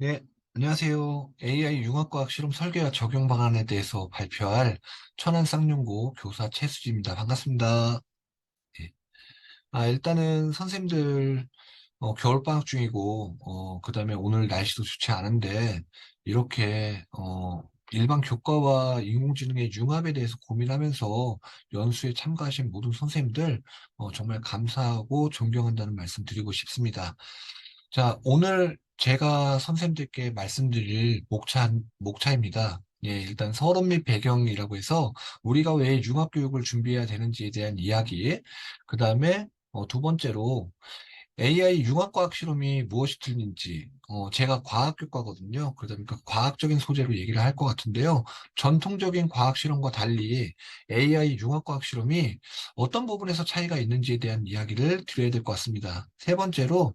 네, 안녕하세요. AI 융합과학 실험 설계와 적용 방안에 대해서 발표할 천안 쌍용고 교사 최수지입니다. 반갑습니다. 예. 일단은 선생님들 겨울방학 중이고, 그다음에 오늘 날씨도 좋지 않은데, 이렇게 일반 교과와 인공지능의 융합에 대해서 고민하면서 연수에 참가하신 모든 선생님들 정말 감사하고 존경한다는 말씀 드리고 싶습니다. 자, 오늘 제가 선생님들께 말씀드릴 목차입니다. 예, 일단 서론 및 배경이라고 해서 우리가 왜 융합교육을 준비해야 되는지에 대한 이야기, 그 다음에 두 번째로 AI 융합과학 실험이 무엇이 틀린지, 제가 과학교과거든요. 그러다 보니까 과학적인 소재로 얘기를 할 것 같은데요. 전통적인 과학 실험과 달리 AI 융합과학 실험이 어떤 부분에서 차이가 있는지에 대한 이야기를 드려야 될 것 같습니다. 세 번째로,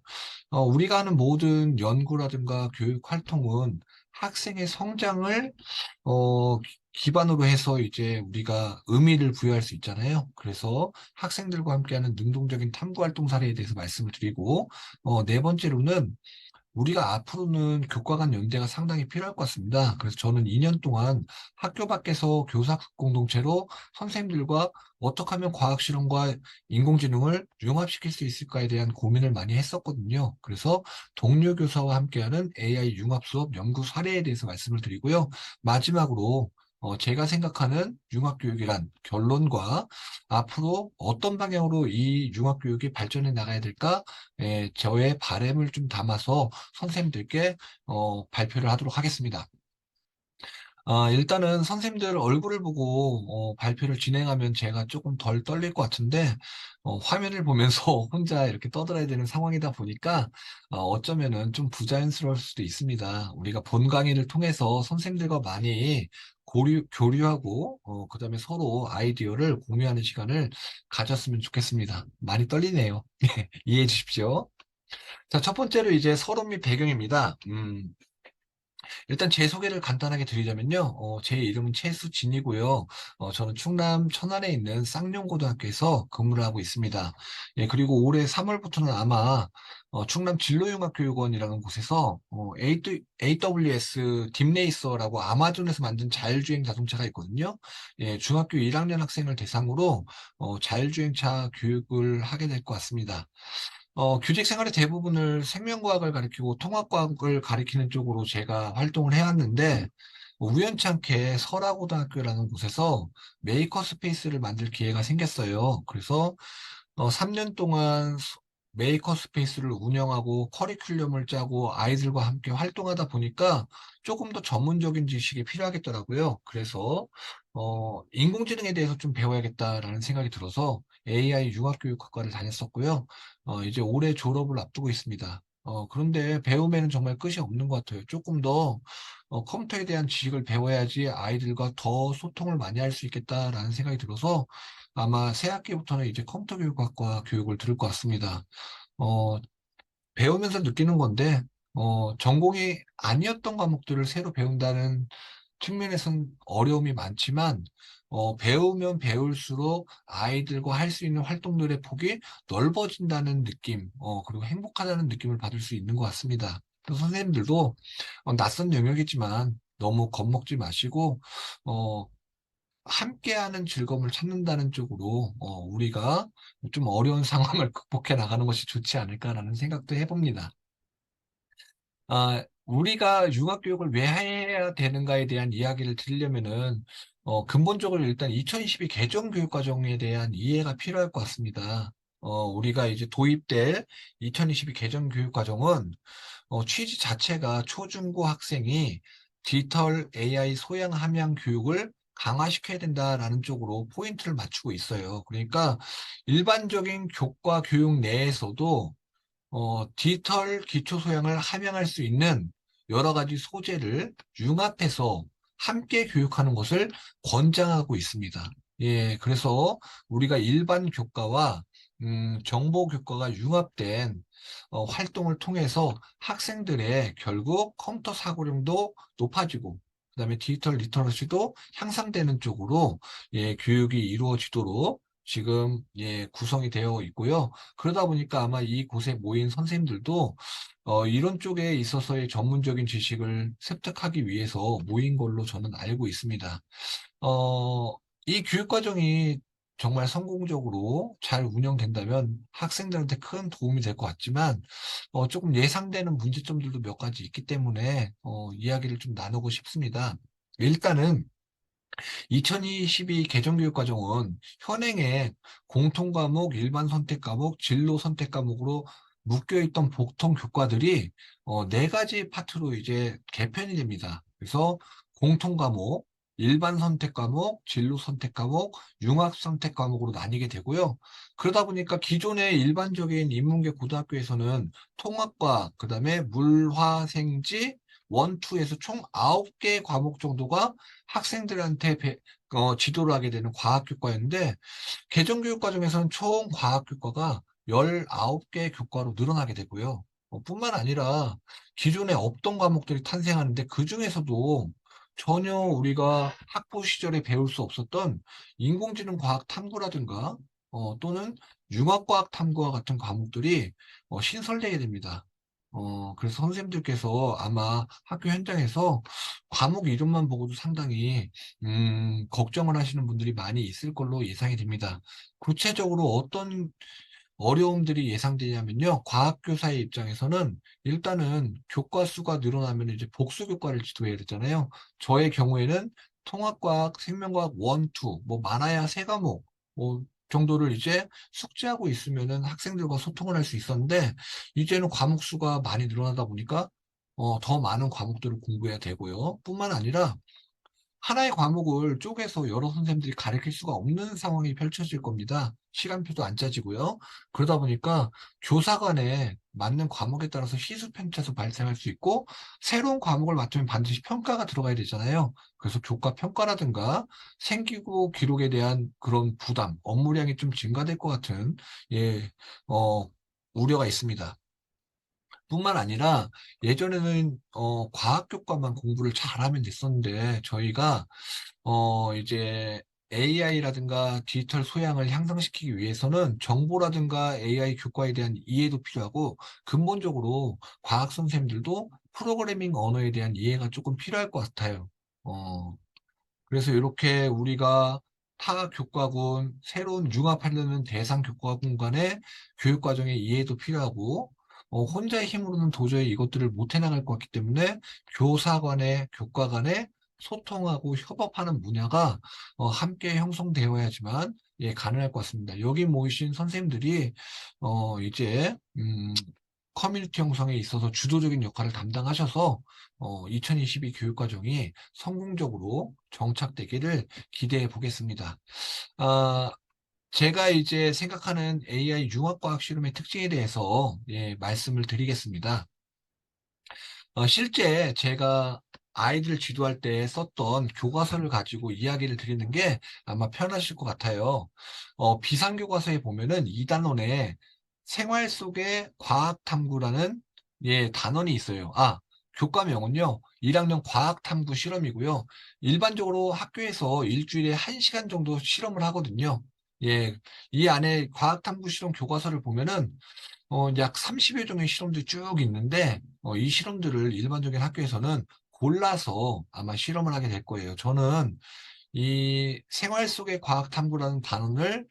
우리가 하는 모든 연구라든가 교육 활동은 학생의 성장을 기반으로 해서 이제 우리가 의미를 부여할 수 있잖아요. 그래서 학생들과 함께하는 능동적인 탐구 활동 사례에 대해서 말씀을 드리고, 네 번째로는 우리가 앞으로는 교과 간 연대가 상당히 필요할 것 같습니다. 그래서 저는 2년 동안 학교 밖에서 교사 공동체로 선생님들과 어떻게 하면 과학 실험과 인공지능을 융합시킬 수 있을까에 대한 고민을 많이 했었거든요. 그래서 동료 교사와 함께하는 AI 융합 수업 연구 사례에 대해서 말씀을 드리고요. 마지막으로 제가 생각하는 융합교육이란 결론과 앞으로 어떤 방향으로 이 융합교육이 발전해 나가야 될까? 저의 바램을 좀 담아서 선생님들께 발표를 하도록 하겠습니다. 일단은 선생님들 얼굴을 보고 발표를 진행하면 제가 조금 덜 떨릴 것 같은데 화면을 보면서 혼자 이렇게 떠들어야 되는 상황이다 보니까 어쩌면은 좀 부자연스러울 수도 있습니다. 우리가 본 강의를 통해서 선생님들과 많이 교류하고 그다음에 서로 아이디어를 공유하는 시간을 가졌으면 좋겠습니다. 많이 떨리네요. 이해해 주십시오. 자, 첫 번째로 이제 서론 및 배경입니다. 일단 제 소개를 간단하게 드리자면요. 제 이름은 최수진이고요. 저는 충남 천안에 있는 쌍용고등학교에서 근무를 하고 있습니다. 예, 그리고 올해 3월부터는 아마 충남 진로융합교육원이라는 곳에서 AWS 딥레이서라고 아마존에서 만든 자율주행 자동차가 있거든요. 예, 중학교 1학년 학생을 대상으로 자율주행차 교육을 하게 될 것 같습니다. 교직 생활의 대부분을 생명과학을 가리키고 통합과학을 가리키는 쪽으로 제가 활동을 해왔는데, 우연찮게 설화고등학교라는 곳에서 메이커 스페이스를 만들 기회가 생겼어요. 그래서 3년 동안 메이커 스페이스를 운영하고 커리큘럼을 짜고 아이들과 함께 활동하다 보니까 조금 더 전문적인 지식이 필요하겠더라고요. 그래서 인공지능에 대해서 좀 배워야겠다라는 생각이 들어서 AI 융합교육학과를 다녔었고요. 이제 올해 졸업을 앞두고 있습니다. 그런데 배움에는 정말 끝이 없는 것 같아요. 조금 더 컴퓨터에 대한 지식을 배워야지 아이들과 더 소통을 많이 할 수 있겠다라는 생각이 들어서 아마 새 학기부터는 이제 컴퓨터 교육학과 교육을 들을 것 같습니다. 어, 배우면서 느끼는 건데, 전공이 아니었던 과목들을 새로 배운다는 측면에서는 어려움이 많지만, 배우면 배울수록 아이들과 할 수 있는 활동들의 폭이 넓어진다는 느낌, 그리고 행복하다는 느낌을 받을 수 있는 것 같습니다. 그래서 선생님들도 낯선 영역이지만 너무 겁먹지 마시고, 어, 함께하는 즐거움을 찾는다는 쪽으로 우리가 좀 어려운 상황을 극복해 나가는 것이 좋지 않을까라는 생각도 해봅니다. 우리가 융합교육을 왜 해야 되는가에 대한 이야기를 드리려면은 근본적으로 일단 2022 개정교육과정에 대한 이해가 필요할 것 같습니다. 우리가 이제 도입될 2022 개정교육과정은 취지 자체가 초중고 학생이 디지털 AI 소양 함양 교육을 강화시켜야 된다라는 쪽으로 포인트를 맞추고 있어요. 그러니까 일반적인 교과 교육 내에서도 디지털 기초 소양을 함양할 수 있는 여러 가지 소재를 융합해서 함께 교육하는 것을 권장하고 있습니다. 예, 그래서 우리가 일반 교과와 정보 교과가 융합된 활동을 통해서 학생들의 결국 컴퓨터 사고력도 높아지고 그다음에 디지털 리터러시도 향상되는 쪽으로 예, 교육이 이루어지도록 지금 구성이 되어 있고요. 그러다 보니까 아마 이곳에 모인 선생님들도 이런 쪽에 있어서의 전문적인 지식을 습득하기 위해서 모인 걸로 저는 알고 있습니다. 어, 이 교육과정이 정말 성공적으로 잘 운영된다면 학생들한테 큰 도움이 될 것 같지만, 조금 예상되는 문제점들도 몇 가지 있기 때문에, 이야기를 좀 나누고 싶습니다. 일단은 2022 개정교육과정은 현행의 공통과목, 일반 선택 과목, 진로 선택 과목으로 묶여있던 보통 교과들이 네 가지 파트로 이제 개편이 됩니다. 그래서 공통과목, 일반 선택 과목, 진로 선택 과목, 융합 선택 과목으로 나뉘게 되고요. 그러다 보니까 기존의 일반적인 인문계 고등학교에서는 통합과 그다음에 물화생지, 원투에서 총 9개 과목 정도가 학생들한테 지도를 하게 되는 과학교과였는데 개정교육 과정에서는 총 과학교과가 19개 교과로 늘어나게 되고요. 뿐만 아니라 기존에 없던 과목들이 탄생하는데 그 중에서도 전혀 우리가 학부 시절에 배울 수 없었던 인공지능 과학 탐구라든가 또는 융합과학 탐구와 같은 과목들이 신설되게 됩니다. 그래서 선생님들께서 아마 학교 현장에서 과목 이름만 보고도 상당히 걱정을 하시는 분들이 많이 있을 걸로 예상이 됩니다. 구체적으로 어떤 어려움들이 예상되냐면요. 과학교사의 입장에서는 일단은 교과 수가 늘어나면 이제 복수 교과를 지도해야 되잖아요. 저의 경우에는 통합과학, 생명과학 1, 2, 뭐 많아야 세 과목 뭐 정도를 이제 숙지하고 있으면은 학생들과 소통을 할 수 있었는데 이제는 과목 수가 많이 늘어나다 보니까 더 많은 과목들을 공부해야 되고요. 뿐만 아니라 하나의 과목을 쪼개서 여러 선생님들이 가르칠 수가 없는 상황이 펼쳐질 겁니다. 시간표도 안 짜지고요. 그러다 보니까 교사 간에 맞는 과목에 따라서 시수편차도 발생할 수 있고 새로운 과목을 맡으면 반드시 평가가 들어가야 되잖아요. 그래서 교과 평가라든가 생기고 기록에 대한 그런 부담, 업무량이 좀 증가될 것 같은 예, 어, 우려가 있습니다. 뿐만 아니라 예전에는 과학 교과만 공부를 잘하면 됐었는데 저희가 이제 AI라든가 디지털 소양을 향상시키기 위해서는 정보라든가 AI 교과에 대한 이해도 필요하고 근본적으로 과학 선생님들도 프로그래밍 언어에 대한 이해가 조금 필요할 것 같아요. 어, 그래서 이렇게 우리가 타 교과군, 새로운 융합하려는 대상 교과군 간의 교육 과정의 이해도 필요하고, 혼자의 힘으로는 도저히 이것들을 못 해나갈 것 같기 때문에 교사 간의, 교과 간의 소통하고 협업하는 문화가 함께 형성되어야지만 가능할 것 같습니다. 여기 모이신 선생님들이 이제 커뮤니티 형성에 있어서 주도적인 역할을 담당하셔서 2022 교육과정이 성공적으로 정착되기를 기대해 보겠습니다. 아, 제가 이제 생각하는 AI 융합과학 실험의 특징에 대해서 말씀을 드리겠습니다. 실제 제가 아이들 지도할 때 썼던 교과서를 가지고 이야기를 드리는 게 아마 편하실 것 같아요. 비상교과서에 보면은 2단원에 생활 속의 과학탐구라는 단원이 있어요. 교과명은요. 1학년 과학탐구 실험이고요. 일반적으로 학교에서 일주일에 1시간 정도 실험을 하거든요. 예, 이 안에 과학탐구 실험 교과서를 보면은 약 30여 종의 실험들이 쭉 있는데, 이 실험들을 일반적인 학교에서는 골라서 아마 실험을 하게 될 거예요. 저는 이 생활 속의 과학 탐구라는 단원을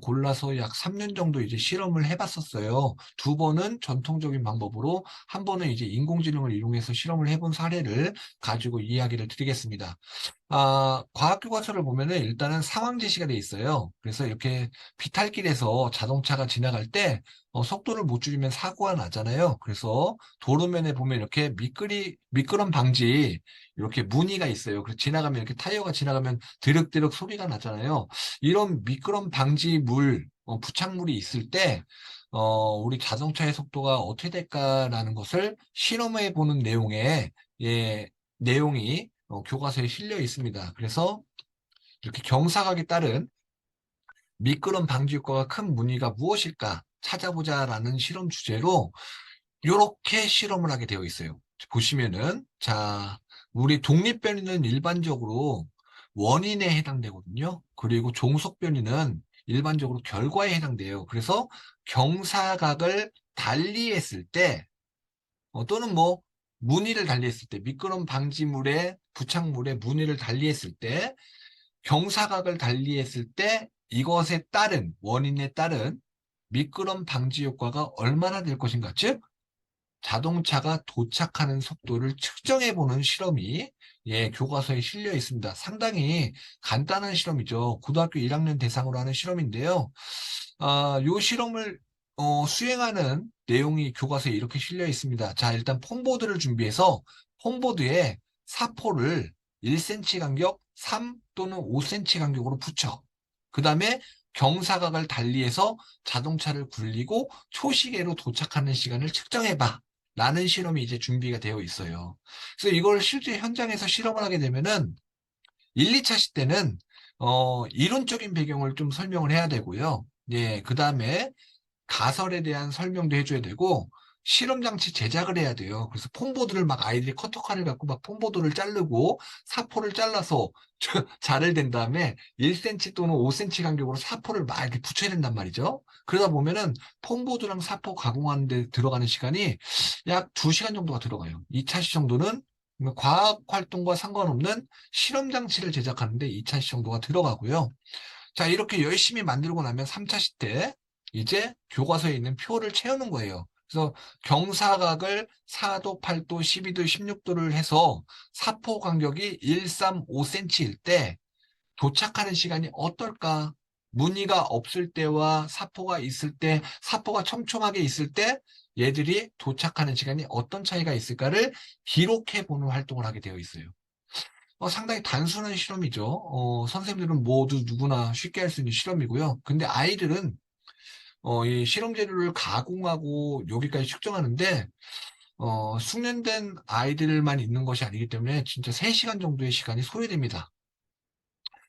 골라서 약 3년 정도 이제 실험을 해봤었어요. 두 번은 전통적인 방법으로, 한 번은 이제 인공지능을 이용해서 실험을 해본 사례를 가지고 이야기를 드리겠습니다. 과학 교과서를 보면은 일단은 상황 제시가 돼 있어요. 그래서 이렇게 비탈길에서 자동차가 지나갈 때 속도를 못 줄이면 사고가 나잖아요. 그래서 도로면에 보면 이렇게 미끄럼 방지 이렇게 무늬가 있어요. 그래서 지나가면 이렇게 타이어가 지나가면 드륵드륵 소리가 나잖아요. 이런 미끄럼 방지 부착물이 있을 때 우리 자동차의 속도가 어떻게 될까라는 것을 실험해 보는 내용이 교과서에 실려 있습니다. 그래서 이렇게 경사각에 따른 미끄럼 방지 효과가 큰 무늬가 무엇일까 찾아보자라는 실험 주제로 이렇게 실험을 하게 되어 있어요. 보시면은 자, 우리 독립변이는 일반적으로 원인에 해당되거든요. 그리고 종속변이는 일반적으로 결과에 해당돼요. 그래서 경사각을 달리했을 때, 또는 뭐 무늬를 달리했을 때, 미끄럼 방지물에 부착물에 무늬를 달리했을 때, 경사각을 달리했을 때 이것에 따른 원인에 따른 미끄럼 방지 효과가 얼마나 될 것인가? 즉 자동차가 도착하는 속도를 측정해 보는 실험이 교과서에 실려 있습니다. 상당히 간단한 실험이죠. 고등학교 1학년 대상으로 하는 실험인데요. 요 실험을 수행하는 내용이 교과서에 이렇게 실려 있습니다. 자, 일단 폼보드를 준비해서 폼보드에 사포를 1cm 간격, 3 또는 5cm 간격으로 붙여. 그 다음에 경사각을 달리해서 자동차를 굴리고 초시계로 도착하는 시간을 측정해봐. 라는 실험이 이제 준비가 되어 있어요. 그래서 이걸 실제 현장에서 실험을 하게 되면은 1, 2차 시 때는 이론적인 배경을 좀 설명을 해야 되고요. 예, 그 다음에 가설에 대한 설명도 해줘야 되고 실험 장치 제작을 해야 돼요. 그래서 폼보드를 막 아이들이 커터칼을 갖고 막 폼보드를 자르고 사포를 잘라서 자를 댄 다음에 1cm 또는 5cm 간격으로 사포를 막 이렇게 붙여야 된단 말이죠. 그러다 보면은 폼보드랑 사포 가공하는 데 들어가는 시간이 약 2시간 정도가 들어가요. 2차 시 정도는 과학 활동과 상관없는 실험 장치를 제작하는데 2차 시 정도가 들어가고요. 자, 이렇게 열심히 만들고 나면 3차 시 때 이제 교과서에 있는 표를 채우는 거예요. 그래서 경사각을 4도, 8도, 12도, 16도를 해서 사포 간격이 135cm일 때 도착하는 시간이 어떨까? 무늬가 없을 때와 사포가 있을 때, 사포가 촘촘하게 있을 때 얘들이 도착하는 시간이 어떤 차이가 있을까를 기록해 보는 활동을 하게 되어 있어요. 상당히 단순한 실험이죠. 선생님들은 모두 누구나 쉽게 할 수 있는 실험이고요. 근데 아이들은 이 실험 재료를 가공하고 여기까지 측정하는데 숙련된 아이들만 있는 것이 아니기 때문에 진짜 3시간 정도의 시간이 소요됩니다.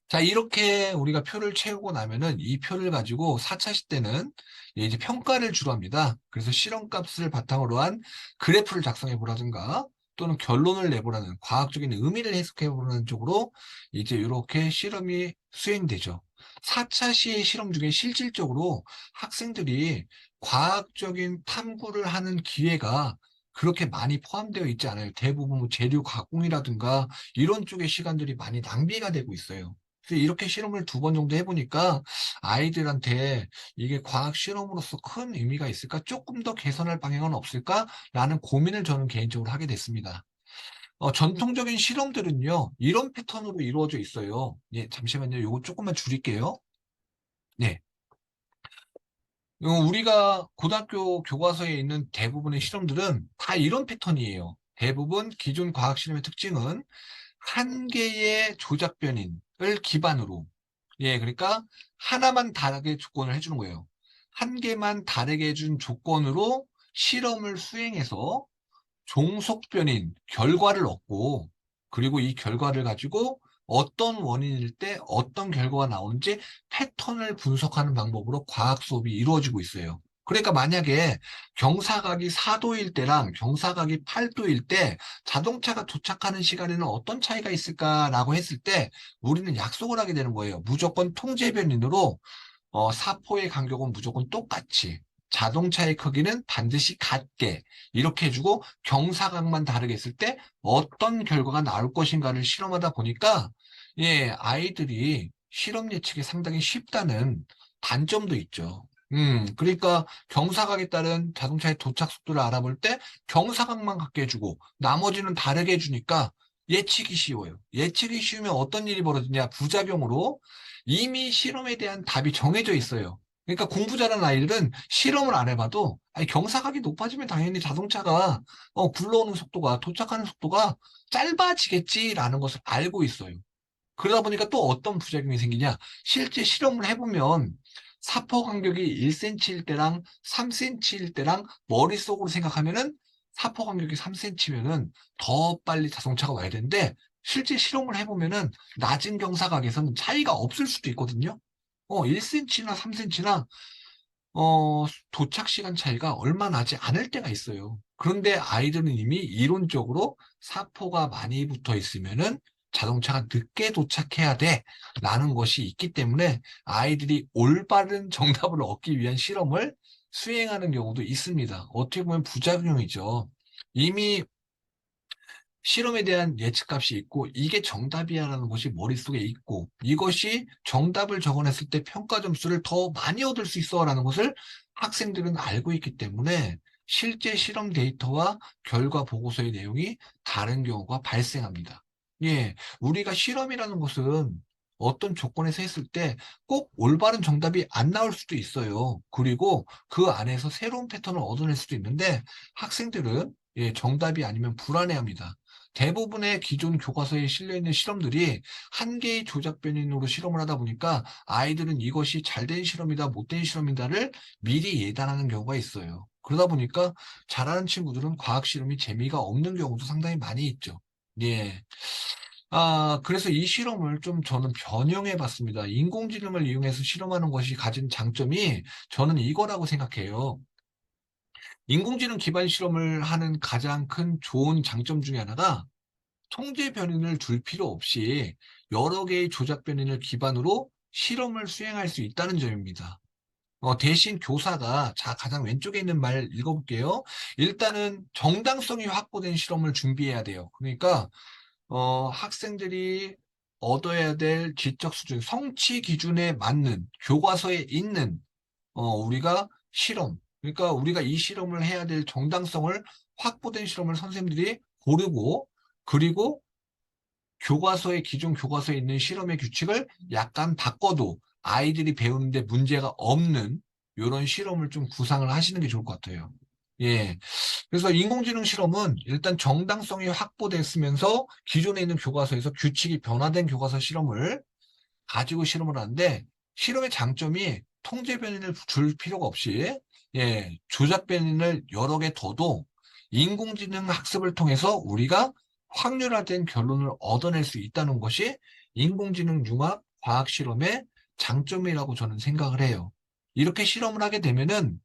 자, 이렇게 우리가 표를 채우고 나면은 이 표를 가지고 4차 시 때는 이제 평가를 주로 합니다. 그래서 실험값을 바탕으로 한 그래프를 작성해 보라든가 또는 결론을 내보라는 과학적인 의미를 해석해 보라는 쪽으로 이제 이렇게 실험이 수행되죠. 4차 시의 실험 중에 실질적으로 학생들이 과학적인 탐구를 하는 기회가 그렇게 많이 포함되어 있지 않아요. 대부분 뭐 재료 가공이라든가 이런 쪽의 시간들이 많이 낭비가 되고 있어요. 그래서 이렇게 실험을 2번 정도 해보니까 아이들한테 이게 과학 실험으로서 큰 의미가 있을까? 조금 더 개선할 방향은 없을까? 라는 고민을 저는 개인적으로 하게 됐습니다. 전통적인 실험들은요, 이런 패턴으로 이루어져 있어요. 예, 잠시만요. 요거 조금만 줄일게요. 네. 우리가 고등학교 교과서에 있는 대부분의 실험들은 다 이런 패턴이에요. 대부분 기존 과학 실험의 특징은 한 개의 조작 변인을 기반으로 그러니까 하나만 다르게 조건을 해주는 거예요. 한 개만 다르게 해준 조건으로 실험을 수행해서 종속 변인 결과를 얻고 그리고 이 결과를 가지고 어떤 원인일 때 어떤 결과가 나오는지 패턴을 분석하는 방법으로 과학 수업이 이루어지고 있어요. 그러니까 만약에 경사각이 4도일 때랑 경사각이 8도일 때 자동차가 도착하는 시간에는 어떤 차이가 있을까라고 했을 때 우리는 약속을 하게 되는 거예요. 무조건 통제 변인으로 사포의 간격은 무조건 똑같이 자동차의 크기는 반드시 같게 이렇게 해주고 경사각만 다르게 했을 때 어떤 결과가 나올 것인가를 실험하다 보니까 아이들이 실험 예측이 상당히 쉽다는 단점도 있죠. 그러니까 경사각에 따른 자동차의 도착 속도를 알아볼 때 경사각만 같게 해주고 나머지는 다르게 해주니까 예측이 쉬워요. 예측이 쉬우면 어떤 일이 벌어지냐? 부작용으로 이미 실험에 대한 답이 정해져 있어요. 그러니까 공부 잘하는 아이들은 실험을 안 해봐도 아니, 경사각이 높아지면 당연히 자동차가 굴러오는 속도가 도착하는 속도가 짧아지겠지라는 것을 알고 있어요. 그러다 보니까 또 어떤 부작용이 생기냐? 실제 실험을 해보면 사포 간격이 1cm일 때랑 3cm일 때랑 머릿속으로 생각하면은 사포 간격이 3cm면은 더 빨리 자동차가 와야 되는데 실제 실험을 해보면은 낮은 경사각에서는 차이가 없을 수도 있거든요. 1cm나 3cm나 도착 시간 차이가 얼마 나지 않을 때가 있어요. 그런데 아이들은 이미 이론적으로 사포가 많이 붙어 있으면은 자동차가 늦게 도착해야 돼 라는 것이 있기 때문에 아이들이 올바른 정답을 얻기 위한 실험을 수행하는 경우도 있습니다. 어떻게 보면 부작용이죠. 이미 실험에 대한 예측값이 있고 이게 정답이야라는 것이 머릿속에 있고 이것이 정답을 적어냈을 때 평가 점수를 더 많이 얻을 수 있어라는 것을 학생들은 알고 있기 때문에 실제 실험 데이터와 결과 보고서의 내용이 다른 경우가 발생합니다. 예, 우리가 실험이라는 것은 어떤 조건에서 했을 때 꼭 올바른 정답이 안 나올 수도 있어요. 그리고 그 안에서 새로운 패턴을 얻어낼 수도 있는데 학생들은 정답이 아니면 불안해합니다. 대부분의 기존 교과서에 실려있는 실험들이 한 개의 조작 변인으로 실험을 하다 보니까 아이들은 이것이 잘된 실험이다, 못된 실험이다를 미리 예단하는 경우가 있어요. 그러다 보니까 잘하는 친구들은 과학 실험이 재미가 없는 경우도 상당히 많이 있죠. 예. 그래서 이 실험을 좀 저는 변형해 봤습니다. 인공지능을 이용해서 실험하는 것이 가진 장점이 저는 이거라고 생각해요. 인공지능 기반 실험을 하는 가장 큰 좋은 장점 중에 하나가 통제 변인을 둘 필요 없이 여러 개의 조작 변인을 기반으로 실험을 수행할 수 있다는 점입니다. 대신 교사가, 자, 가장 왼쪽에 있는 말 읽어볼게요. 일단은 정당성이 확보된 실험을 준비해야 돼요. 그러니까, 학생들이 얻어야 될 지적 수준, 성취 기준에 맞는 교과서에 있는 우리가 실험, 그러니까 우리가 이 실험을 해야 될 정당성을 확보된 실험을 선생님들이 고르고, 그리고 기존 교과서에 있는 실험의 규칙을 약간 바꿔도 아이들이 배우는데 문제가 없는 이런 실험을 좀 구상을 하시는 게 좋을 것 같아요. 예. 그래서 인공지능 실험은 일단 정당성이 확보됐으면서 기존에 있는 교과서에서 규칙이 변화된 교과서 실험을 가지고 실험을 하는데 실험의 장점이 통제 변인을 줄 필요가 없이 조작 변인을 여러 개 둬도 인공지능 학습을 통해서 우리가 확률화된 결론을 얻어낼 수 있다는 것이 인공지능 융합 과학 실험의 장점이라고 저는 생각을 해요. 이렇게 실험을 하게 되면은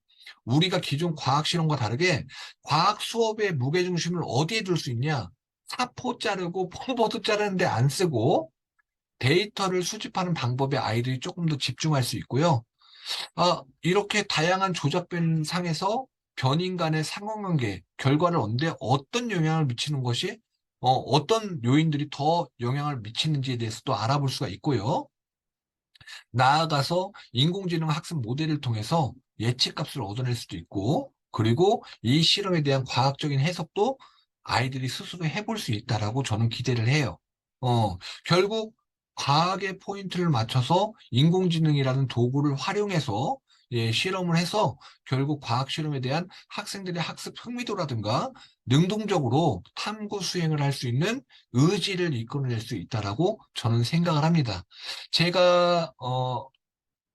우리가 기존 과학 실험과 다르게 과학 수업의 무게중심을 어디에 둘 수 있냐? 사포 자르고 폼보드 자르는데 안 쓰고 데이터를 수집하는 방법에 아이들이 조금 더 집중할 수 있고요. 이렇게 다양한 조작된 상에서 변인 간의 상호관계, 결과를 얻는데 어떤 영향을 미치는 것이, 어떤 요인들이 더 영향을 미치는지에 대해서도 알아볼 수가 있고요. 나아가서 인공지능 학습 모델을 통해서 예측값을 얻어낼 수도 있고, 그리고 이 실험에 대한 과학적인 해석도 아이들이 스스로 해볼 수 있다라고 저는 기대를 해요. 결국 과학의 포인트를 맞춰서 인공지능이라는 도구를 활용해서 실험을 해서 결국 과학 실험에 대한 학생들의 학습 흥미도라든가 능동적으로 탐구 수행을 할 수 있는 의지를 이끌어낼 수 있다라고 저는 생각을 합니다. 제가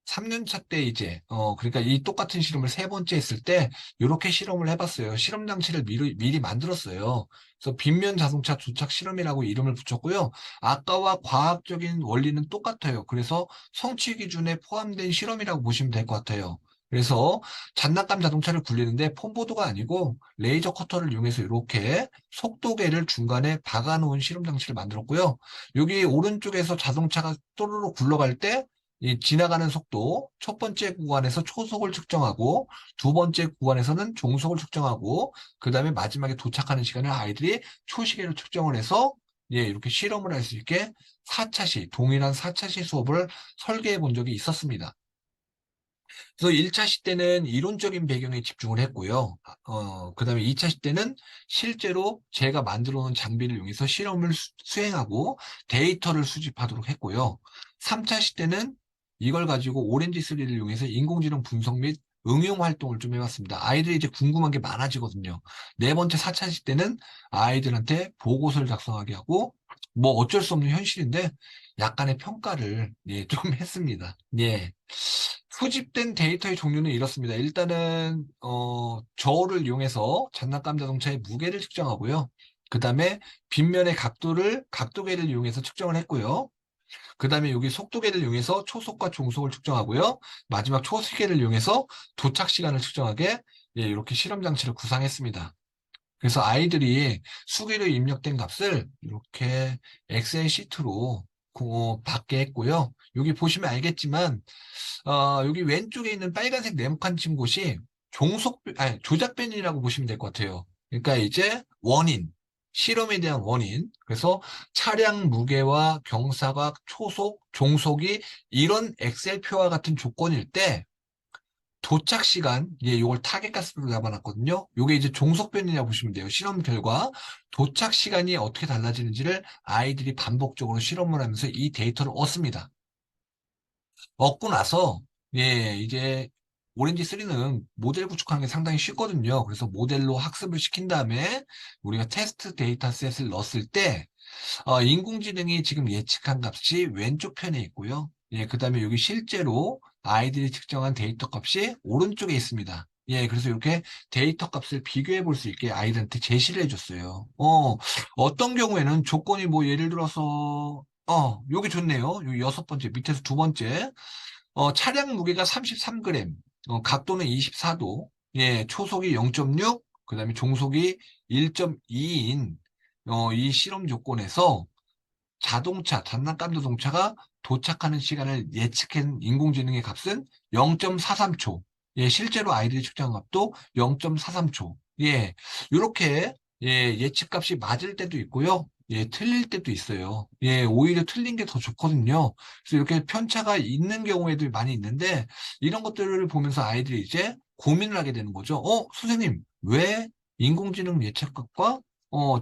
3년차 때 이제 그러니까 이 똑같은 실험을 세 번째 했을 때 이렇게 실험을 해봤어요. 실험 장치를 미리 만들었어요. 그래서 빗면 자동차 조착 실험이라고 이름을 붙였고요. 아까와 과학적인 원리는 똑같아요. 그래서 성취 기준에 포함된 실험이라고 보시면 될 것 같아요. 그래서 장난감 자동차를 굴리는데 폼보드가 아니고 레이저 커터를 이용해서 이렇게 속도계를 중간에 박아놓은 실험 장치를 만들었고요. 여기 오른쪽에서 자동차가 또르르 굴러갈 때 이 지나가는 속도, 첫 번째 구간에서 초속을 측정하고, 두 번째 구간에서는 종속을 측정하고, 그 다음에 마지막에 도착하는 시간을 아이들이 초시계로 측정을 해서, 이렇게 실험을 할 수 있게 4차시, 동일한 4차시 수업을 설계해 본 적이 있었습니다. 그래서 1차 시 때는 이론적인 배경에 집중을 했고요. 그 다음에 2차 시 때는 실제로 제가 만들어 놓은 장비를 이용해서 실험을 수행하고 데이터를 수집하도록 했고요. 3차 시 때는 이걸 가지고 오렌지3를 이용해서 인공지능 분석 및 응용 활동을 좀 해봤습니다. 아이들이 이제 궁금한 게 많아지거든요. 네 번째 4차 시 때는 아이들한테 보고서를 작성하게 하고 뭐 어쩔 수 없는 현실인데 약간의 평가를 좀 했습니다. 예. 수집된 데이터의 종류는 이렇습니다. 일단은 저울을 이용해서 장난감 자동차의 무게를 측정하고요. 그 다음에 빗면의 각도계를 이용해서 측정을 했고요. 그 다음에 여기 속도계를 이용해서 초속과 종속을 측정하고요. 마지막 초시계를 이용해서 도착 시간을 측정하게 이렇게 실험 장치를 구상했습니다. 그래서 아이들이 수기로 입력된 값을 이렇게 엑셀 시트로 받게 했고요. 여기 보시면 알겠지만 여기 왼쪽에 있는 빨간색 네모칸 친 곳이 조작변이라고 보시면 될 것 같아요. 그러니까 이제 원인, 실험에 대한 원인. 그래서 차량 무게와 경사각, 초속, 종속이 이런 엑셀표와 같은 조건일 때 도착 시간, 예, 요걸 타겟 값으로 잡아놨거든요. 요게 이제 종속변이라고 보시면 돼요. 실험 결과 도착 시간이 어떻게 달라지는지를 아이들이 반복적으로 실험을 하면서 이 데이터를 얻습니다. 얻고 나서 예, 이제 오렌지 3는 모델 구축하는 게 상당히 쉽거든요. 그래서 모델로 학습을 시킨 다음에 우리가 테스트 데이터셋을 넣었을 때 인공지능이 지금 예측한 값이 왼쪽 편에 있고요. 예, 그 다음에 여기 실제로 아이들이 측정한 데이터 값이 오른쪽에 있습니다. 예, 그래서 이렇게 데이터 값을 비교해 볼 수 있게 아이들한테 제시를 해줬어요. 어떤 경우에는 조건이 뭐 예를 들어서, 여기 좋네요. 여기 6번째, 밑에서 2번째. 차량 무게가 33g, 각도는 24도, 예, 초속이 0.6, 그 다음에 종속이 1.2인, 이 실험 조건에서 장난감 자동차가 도착하는 시간을 예측한 인공지능의 값은 0.43초. 예, 실제로 아이들이 측정한 값도 0.43초. 예, 이렇게 예측값이 맞을 때도 있고요. 예, 틀릴 때도 있어요. 예, 오히려 틀린 게 더 좋거든요. 그래서 이렇게 편차가 있는 경우에도 많이 있는데 이런 것들을 보면서 아이들이 이제 고민을 하게 되는 거죠. 선생님, 왜 인공지능 예측값과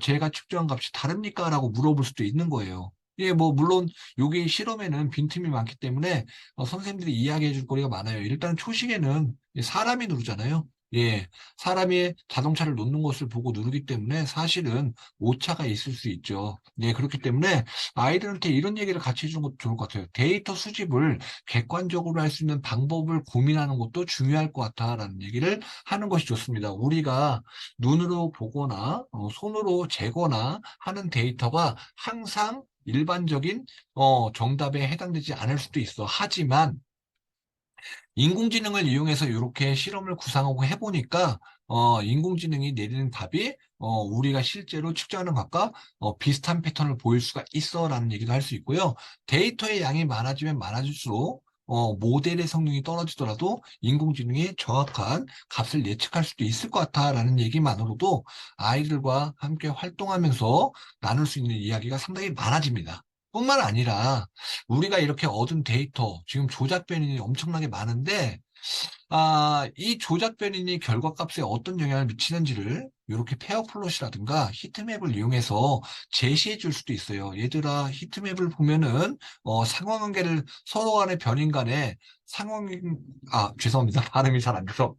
제가 측정한 값이 다릅니까? 라고 물어볼 수도 있는 거예요. 예, 뭐, 물론, 여기 실험에는 빈틈이 많기 때문에, 선생님들이 이야기해 줄 거리가 많아요. 일단 초식에는 사람이 누르잖아요. 예, 사람이 자동차를 놓는 것을 보고 누르기 때문에 사실은 오차가 있을 수 있죠. 예, 그렇기 때문에 아이들한테 이런 얘기를 같이 해주는 것도 좋을 것 같아요. 데이터 수집을 객관적으로 할 수 있는 방법을 고민하는 것도 중요할 것 같다라는 얘기를 하는 것이 좋습니다. 우리가 눈으로 보거나 손으로 재거나 하는 데이터가 항상 일반적인 정답에 해당되지 않을 수도 있어. 하지만 인공지능을 이용해서 이렇게 실험을 구상하고 해보니까 인공지능이 내리는 답이 우리가 실제로 측정하는 것과 비슷한 패턴을 보일 수가 있어라는 얘기도 할 수 있고요. 데이터의 양이 많아지면 많아질수록 모델의 성능이 떨어지더라도 인공지능이 정확한 값을 예측할 수도 있을 것 같다라는 얘기만으로도 아이들과 함께 활동하면서 나눌 수 있는 이야기가 상당히 많아집니다. 뿐만 아니라 우리가 이렇게 얻은 데이터, 지금 조작 변인이 엄청나게 많은데, 이 조작 변인이 결과값에 어떤 영향을 미치는지를 이렇게 페어플롯이라든가 히트맵을 이용해서 제시해 줄 수도 있어요. 얘들아, 히트맵을 보면은, 상관관계를 서로 간의 변인 간에 죄송합니다. 발음이 잘 안 돼서.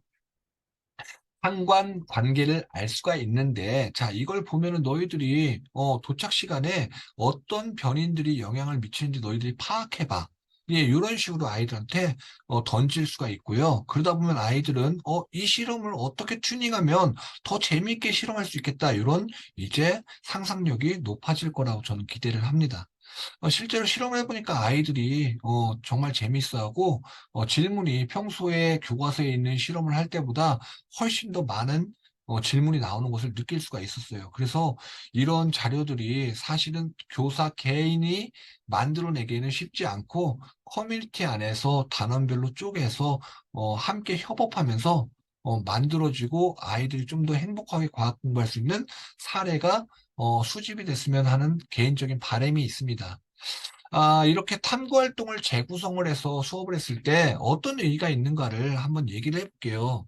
상관 관계를 알 수가 있는데, 자, 이걸 보면은 너희들이, 도착 시간에 어떤 변인들이 영향을 미치는지 너희들이 파악해봐. 예, 이런 식으로 아이들한테 던질 수가 있고요. 그러다 보면 아이들은, 이 실험을 어떻게 튜닝하면 더 재미있게 실험할 수 있겠다. 이런 이제 상상력이 높아질 거라고 저는 기대를 합니다. 실제로 실험을 해보니까 아이들이 정말 재밌어하고 질문이 평소에 교과서에 있는 실험을 할 때보다 훨씬 더 많은 질문이 나오는 것을 느낄 수가 있었어요. 그래서 이런 자료들이 사실은 교사 개인이 만들어내기에는 쉽지 않고 커뮤니티 안에서 단원별로 쪼개서 함께 협업하면서 만들어지고 아이들이 좀 더 행복하게 과학 공부할 수 있는 사례가 수집이 됐으면 하는 개인적인 바람이 있습니다. 이렇게 탐구 활동을 재구성을 해서 수업을 했을 때 어떤 의의가 있는가를 한번 얘기를 해볼게요.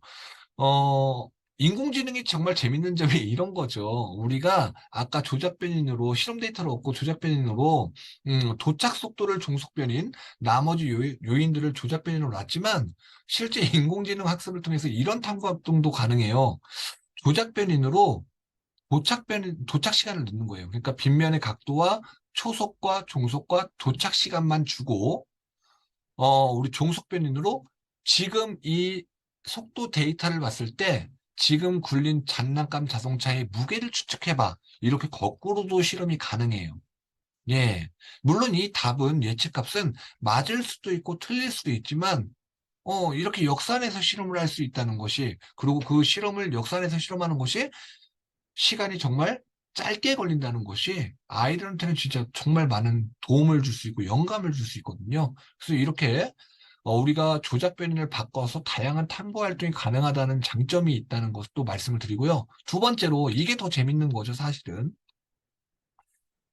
어, 인공지능이 정말 재밌는 점이 이런 거죠. 우리가 아까 조작변인으로 실험 데이터를 얻고 조작변인으로 도착 속도를 종속변인, 나머지 요인들을 조작변인으로 놨지만 실제 인공지능 학습을 통해서 이런 탐구 활동도 가능해요. 조작변인으로 도착 시간을 넣는 거예요. 그러니까 빗면의 각도와 초속과 종속과 도착 시간만 주고, 우리 종속변인으로 지금 이 속도 데이터를 봤을 때 지금 굴린 장난감 자동차의 무게를 추측해봐. 이렇게 거꾸로도 실험이 가능해요. 예. 물론 이 답은 예측값은 맞을 수도 있고 틀릴 수도 있지만, 이렇게 역산해서 실험을 할 수 있다는 것이, 그리고 그 실험을 역산해서 실험하는 것이 시간이 정말 짧게 걸린다는 것이 아이들한테는 진짜 정말 많은 도움을 줄 수 있고 영감을 줄 수 있거든요. 그래서 이렇게 우리가 조작 변이를 바꿔서 다양한 탐구 활동이 가능하다는 장점이 있다는 것도 말씀을 드리고요. 두 번째로 이게 더 재밌는 거죠, 사실은.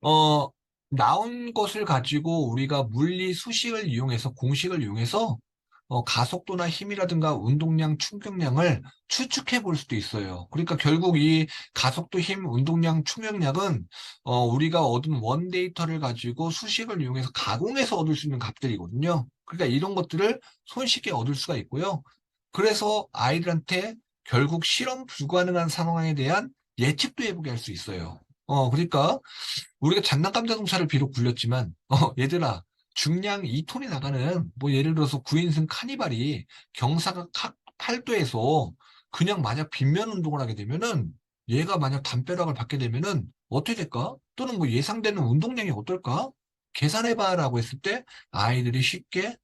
어, 나온 것을 가지고 우리가 물리 수식을 이용해서, 공식을 이용해서 가속도나 힘이라든가 운동량, 충격량을 추측해 볼 수도 있어요. 그러니까 결국 이 가속도, 힘, 운동량, 충격량은 우리가 얻은 원 데이터를 가지고 수식을 이용해서 가공해서 얻을 수 있는 값들이거든요. 그러니까 이런 것들을 손쉽게 얻을 수가 있고요. 그래서 아이들한테 결국 실험 불가능한 상황에 대한 예측도 해보게 할 수 있어요. 그러니까 우리가 장난감 자동차를 비록 굴렸지만, 얘들아, 중량 2톤이 나가는, 뭐, 예를 들어서 9인승 카니발이 경사가 8도에서 그냥 만약 빗면 운동을 하게 되면은, 얘가 만약 담벼락을 받게 되면은, 어떻게 될까? 또는 뭐 예상되는 운동량이 어떨까? 계산해봐라고 했을 때, 아이들이 쉽게,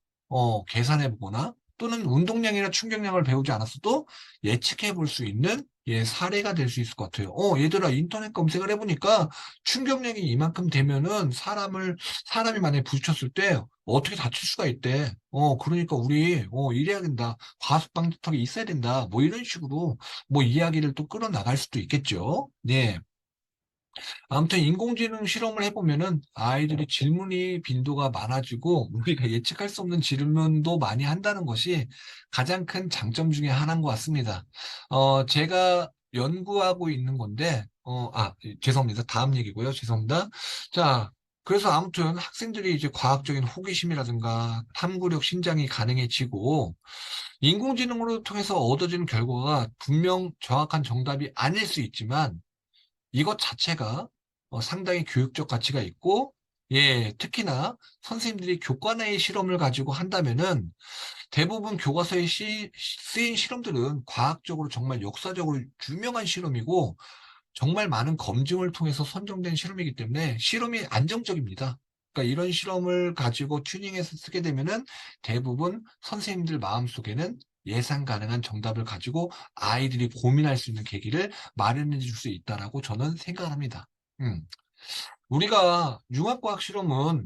계산해보거나, 또는 운동량이나 충격량을 배우지 않았어도 예측해 볼 수 있는 사례가 될 수 있을 것 같아요. 얘들아, 인터넷 검색을 해보니까 충격량이 이만큼 되면은 사람이 만약에 부딪혔을 때 어떻게 다칠 수가 있대. 그러니까 우리, 이래야 된다. 과속방지턱이 있어야 된다. 뭐 이런 식으로 뭐 이야기를 또 끌어나갈 수도 있겠죠. 네. 아무튼 인공지능 실험을 해보면은 아이들이 질문이 빈도가 많아지고 우리가 예측할 수 없는 질문도 많이 한다는 것이 가장 큰 장점 중에 하나인 것 같습니다. 제가 연구하고 있는 건데, 죄송합니다. 다음 얘기고요. 죄송합니다. 자, 그래서 아무튼 학생들이 이제 과학적인 호기심이라든가 탐구력, 신장이 가능해지고 인공지능으로 통해서 얻어지는 결과가 분명 정확한 정답이 아닐 수 있지만 이것 자체가 상당히 교육적 가치가 있고, 특히나 선생님들이 교과 내의 실험을 가지고 한다면은 대부분 교과서에 쓰인 실험들은 과학적으로 정말 역사적으로 유명한 실험이고, 정말 많은 검증을 통해서 선정된 실험이기 때문에 실험이 안정적입니다. 그러니까 이런 실험을 가지고 튜닝해서 쓰게 되면은 대부분 선생님들 마음속에는 예상 가능한 정답을 가지고 아이들이 고민할 수 있는 계기를 마련해 줄 수 있다라고 저는 생각합니다. 음. 우리가 융합과학 실험은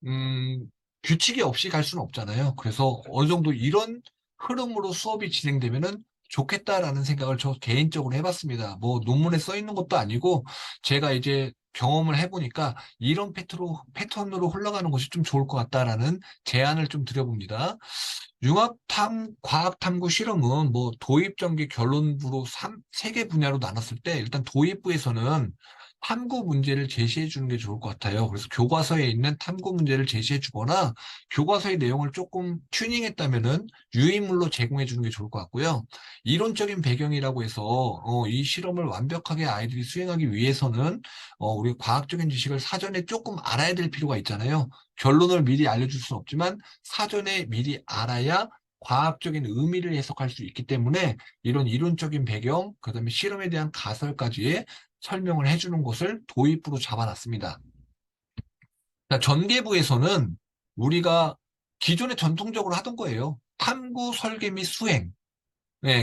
음, 규칙이 없이 갈 수는 없잖아요. 그래서 어느 정도 이런 흐름으로 수업이 진행되면은 좋겠다라는 생각을 저 개인적으로 해봤습니다. 뭐 논문에 써 있는 것도 아니고 제가 이제 경험을 해보니까 이런 패턴으로 흘러가는 것이 좀 좋을 것 같다라는 제안을 좀 드려봅니다. 과학탐구 실험은 뭐 도입, 전개, 결론부로 세 개 분야로 나눴을 때 일단 도입부에서는 탐구 문제를 제시해 주는 게 좋을 것 같아요. 그래서 교과서에 있는 탐구 문제를 제시해 주거나 교과서의 내용을 조금 튜닝했다면은 유인물로 제공해 주는 게 좋을 것 같고요. 이론적인 배경이라고 해서 이 실험을 완벽하게 아이들이 수행하기 위해서는 우리 과학적인 지식을 사전에 조금 알아야 될 필요가 있잖아요. 결론을 미리 알려줄 수는 없지만 사전에 미리 알아야 과학적인 의미를 해석할 수 있기 때문에 이런 이론적인 배경, 그다음에 실험에 대한 가설까지 설명을 해주는 것을 도입부로 잡아놨습니다. 자, 전개부에서는 우리가 기존에 전통적으로 하던 거예요. 탐구, 설계 및 수행.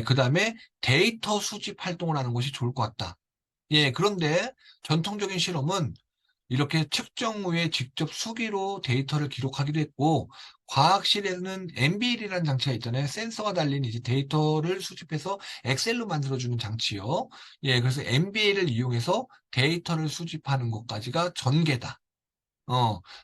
그다음에 데이터 수집 활동을 하는 것이 좋을 것 같다. 그런데 전통적인 실험은 이렇게 측정 후에 직접 수기로 데이터를 기록하기도 했고, 과학실에는 MBL이라는 장치가 있잖아요. 센서가 달린 이제 데이터를 수집해서 엑셀로 만들어주는 장치요. 그래서 MBL을 이용해서 데이터를 수집하는 것까지가 전개다.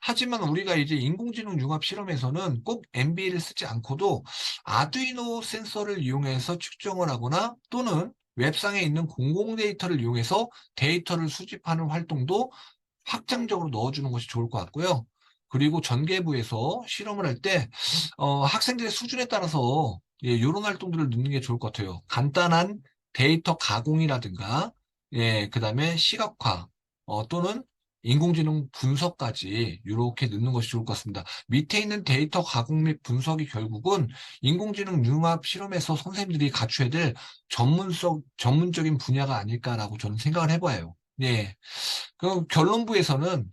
하지만 우리가 이제 인공지능 융합 실험에서는 꼭 MBA를 쓰지 않고도 아두이노 센서를 이용해서 측정을 하거나 또는 웹상에 있는 공공 데이터를 이용해서 데이터를 수집하는 활동도 확장적으로 넣어주는 것이 좋을 것 같고요. 그리고 전개부에서 실험을 할 때, 학생들의 수준에 따라서 이런 활동들을 넣는 게 좋을 것 같아요. 간단한 데이터 가공이라든가, 그 다음에 시각화, 또는 인공지능 분석까지 이렇게 넣는 것이 좋을 것 같습니다. 밑에 있는 데이터 가공 및 분석이 결국은 인공지능 융합 실험에서 선생님들이 갖춰야 될 전문적인 분야가 아닐까라고 저는 생각을 해봐요. 그 결론부에서는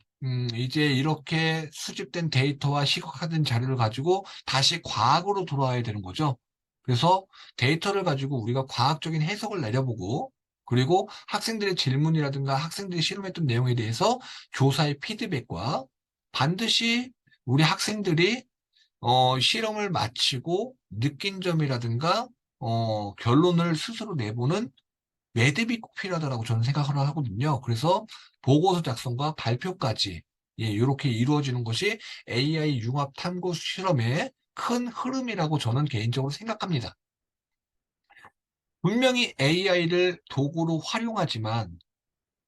이제 이렇게 수집된 데이터와 시각화된 자료를 가지고 다시 과학으로 돌아와야 되는 거죠. 그래서 데이터를 가지고 우리가 과학적인 해석을 내려보고 그리고 학생들의 질문이라든가 학생들이 실험했던 내용에 대해서 교사의 피드백과 반드시 우리 학생들이 실험을 마치고 느낀 점이라든가 결론을 스스로 내보는 매듭이 꼭 필요하다고 저는 생각을 하거든요. 그래서 보고서 작성과 발표까지 예, 이렇게 이루어지는 것이 AI 융합 탐구 실험의 큰 흐름이라고 저는 개인적으로 생각합니다. 분명히 AI를 도구로 활용하지만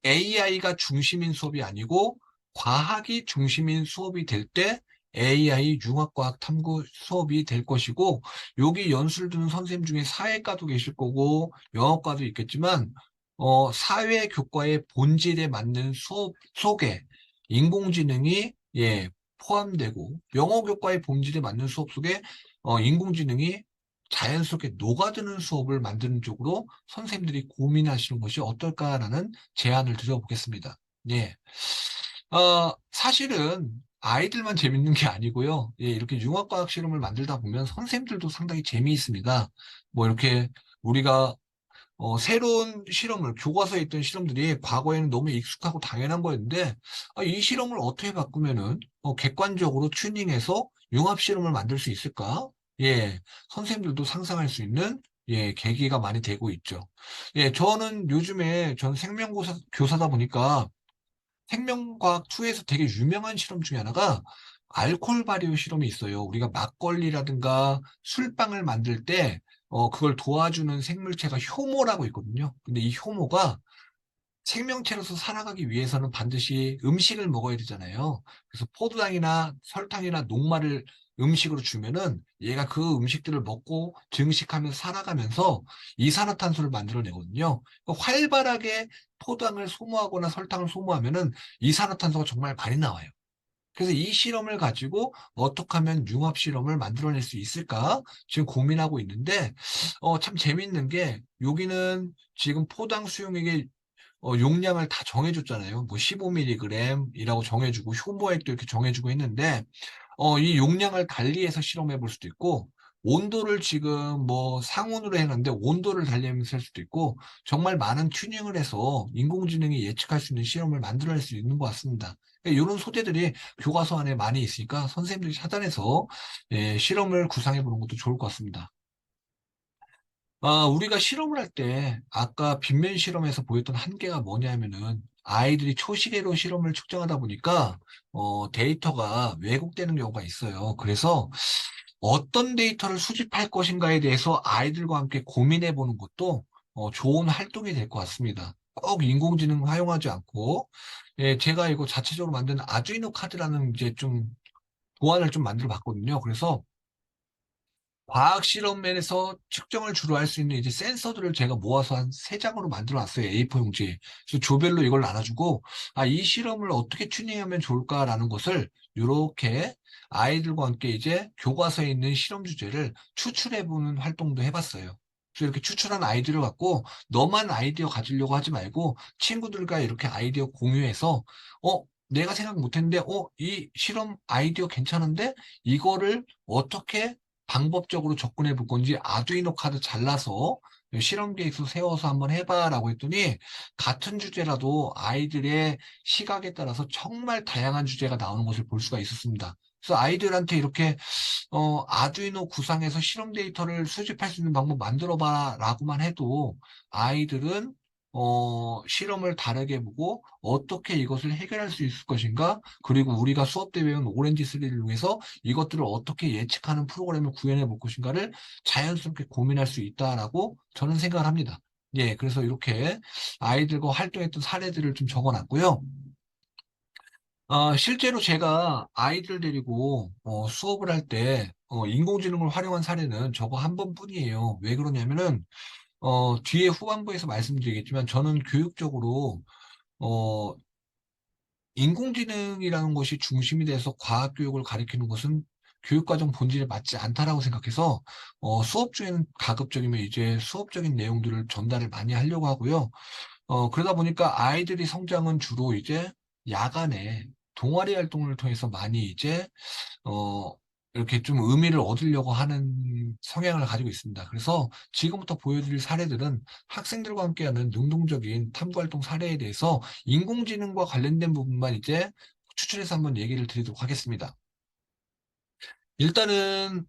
AI가 중심인 수업이 아니고 과학이 중심인 수업이 될 때 AI 융합과학 탐구 수업이 될 것이고 여기 연수를 두는 선생님 중에 사회과도 계실 거고 영어과도 있겠지만 사회 교과의 본질에 맞는 수업 속에 인공지능이 예, 포함되고 영어 교과의 본질에 맞는 수업 속에 인공지능이 자연스럽게 녹아드는 수업을 만드는 쪽으로 선생님들이 고민하시는 것이 어떨까라는 제안을 드려보겠습니다. 예. 사실은 아이들만 재밌는 게 아니고요. 예, 이렇게 융합과학 실험을 만들다 보면 선생님들도 상당히 재미있습니다. 뭐 이렇게 우리가 새로운 실험을, 교과서에 있던 실험들이 과거에는 너무 익숙하고 당연한 거였는데, 이 실험을 어떻게 바꾸면은, 객관적으로 튜닝해서 융합 실험을 만들 수 있을까? 예, 선생님들도 상상할 수 있는, 예, 계기가 많이 되고 있죠. 예, 저는 요즘에 전 생명교사, 교사다 보니까 생명과학 2에서 되게 유명한 실험 중에 하나가 알코올 발효 실험이 있어요. 우리가 막걸리라든가 술빵을 만들 때 그걸 도와주는 생물체가 효모라고 있거든요. 근데 이 효모가 생명체로서 살아가기 위해서는 반드시 음식을 먹어야 되잖아요. 그래서 포도당이나 설탕이나 녹말을 음식으로 주면은 얘가 그 음식들을 먹고 증식하면서 살아가면서 이산화탄소를 만들어내거든요. 그러니까 활발하게 포도당을 소모하거나 설탕을 소모하면은 이산화탄소가 정말 많이 나와요. 그래서 이 실험을 가지고 어떻게 하면 융합 실험을 만들어낼 수 있을까 지금 고민하고 있는데 참 재밌는 게 여기는 지금 포당 수용액의 용량을 다 정해줬잖아요. 뭐 15mg이라고 정해주고 효모액도 이렇게 정해주고 했는데 이 용량을 달리해서 실험해 볼 수도 있고 온도를 지금 뭐 상온으로 해놨는데 온도를 달리하면서 할 수도 있고 정말 많은 튜닝을 해서 인공지능이 예측할 수 있는 실험을 만들어낼 수 있는 것 같습니다. 이런 소재들이 교과서 안에 많이 있으니까 선생님들이 찾아내서 예, 실험을 구상해 보는 것도 좋을 것 같습니다. 우리가 실험을 할 때 아까 빗면 실험에서 보였던 한계가 뭐냐면은 아이들이 초시계로 실험을 측정하다 보니까 데이터가 왜곡되는 경우가 있어요. 그래서 어떤 데이터를 수집할 것인가에 대해서 아이들과 함께 고민해 보는 것도 좋은 활동이 될 것 같습니다. 꼭 인공지능 활용하지 않고 예, 제가 이거 자체적으로 만든 아두이노 카드라는 이제 좀 보안을 좀 만들어 봤거든요. 그래서 과학 실험면에서 측정을 주로 할 수 있는 이제 센서들을 제가 모아서 한 세장으로 만들어 놨어요. A4 용지에. 그래서 조별로 이걸 나눠주고, 이 실험을 어떻게 튜닝하면 좋을까라는 것을 이렇게 아이들과 함께 이제 교과서에 있는 실험 주제를 추출해보는 활동도 해봤어요. 그래서 이렇게 추출한 아이디어를 갖고 너만 아이디어 가지려고 하지 말고 친구들과 이렇게 아이디어 공유해서, 내가 생각 못했는데, 이 실험 아이디어 괜찮은데? 이거를 어떻게 방법적으로 접근해 볼 건지 아두이노 카드 잘라서 실험 계획서 세워서 한번 해봐라고 했더니 같은 주제라도 아이들의 시각에 따라서 정말 다양한 주제가 나오는 것을 볼 수가 있었습니다. 그래서 아이들한테 이렇게 아두이노 구상해서 실험 데이터를 수집할 수 있는 방법 만들어봐라고만 해도 아이들은 실험을 다르게 보고 어떻게 이것을 해결할 수 있을 것인가 그리고 우리가 수업 때 배운 오렌지 3를 이용해서 이것들을 어떻게 예측하는 프로그램을 구현해 볼 것인가를 자연스럽게 고민할 수 있다라고 저는 생각을 합니다. 예, 그래서 이렇게 아이들과 활동했던 사례들을 좀 적어놨고요. 실제로 제가 아이들 데리고 수업을 할 때 인공지능을 활용한 사례는 저거 한 번뿐이에요. 왜 그러냐면은 뒤에 후반부에서 말씀드리겠지만 저는 교육적으로 어, 인공지능이라는 것이 중심이 돼서 과학교육을 가리키는 것은 교육과정 본질에 맞지 않다라고 생각해서 수업 중에는 가급적이면 이제 수업적인 내용들을 전달을 많이 하려고 하고요. 그러다 보니까 아이들이 성장은 주로 이제 야간에 동아리 활동을 통해서 많이 이제 어, 이렇게 좀 의미를 얻으려고 하는 성향을 가지고 있습니다. 그래서 지금부터 보여드릴 사례들은 학생들과 함께하는 능동적인 탐구활동 사례에 대해서 인공지능과 관련된 부분만 이제 추출해서 한번 얘기를 드리도록 하겠습니다. 일단은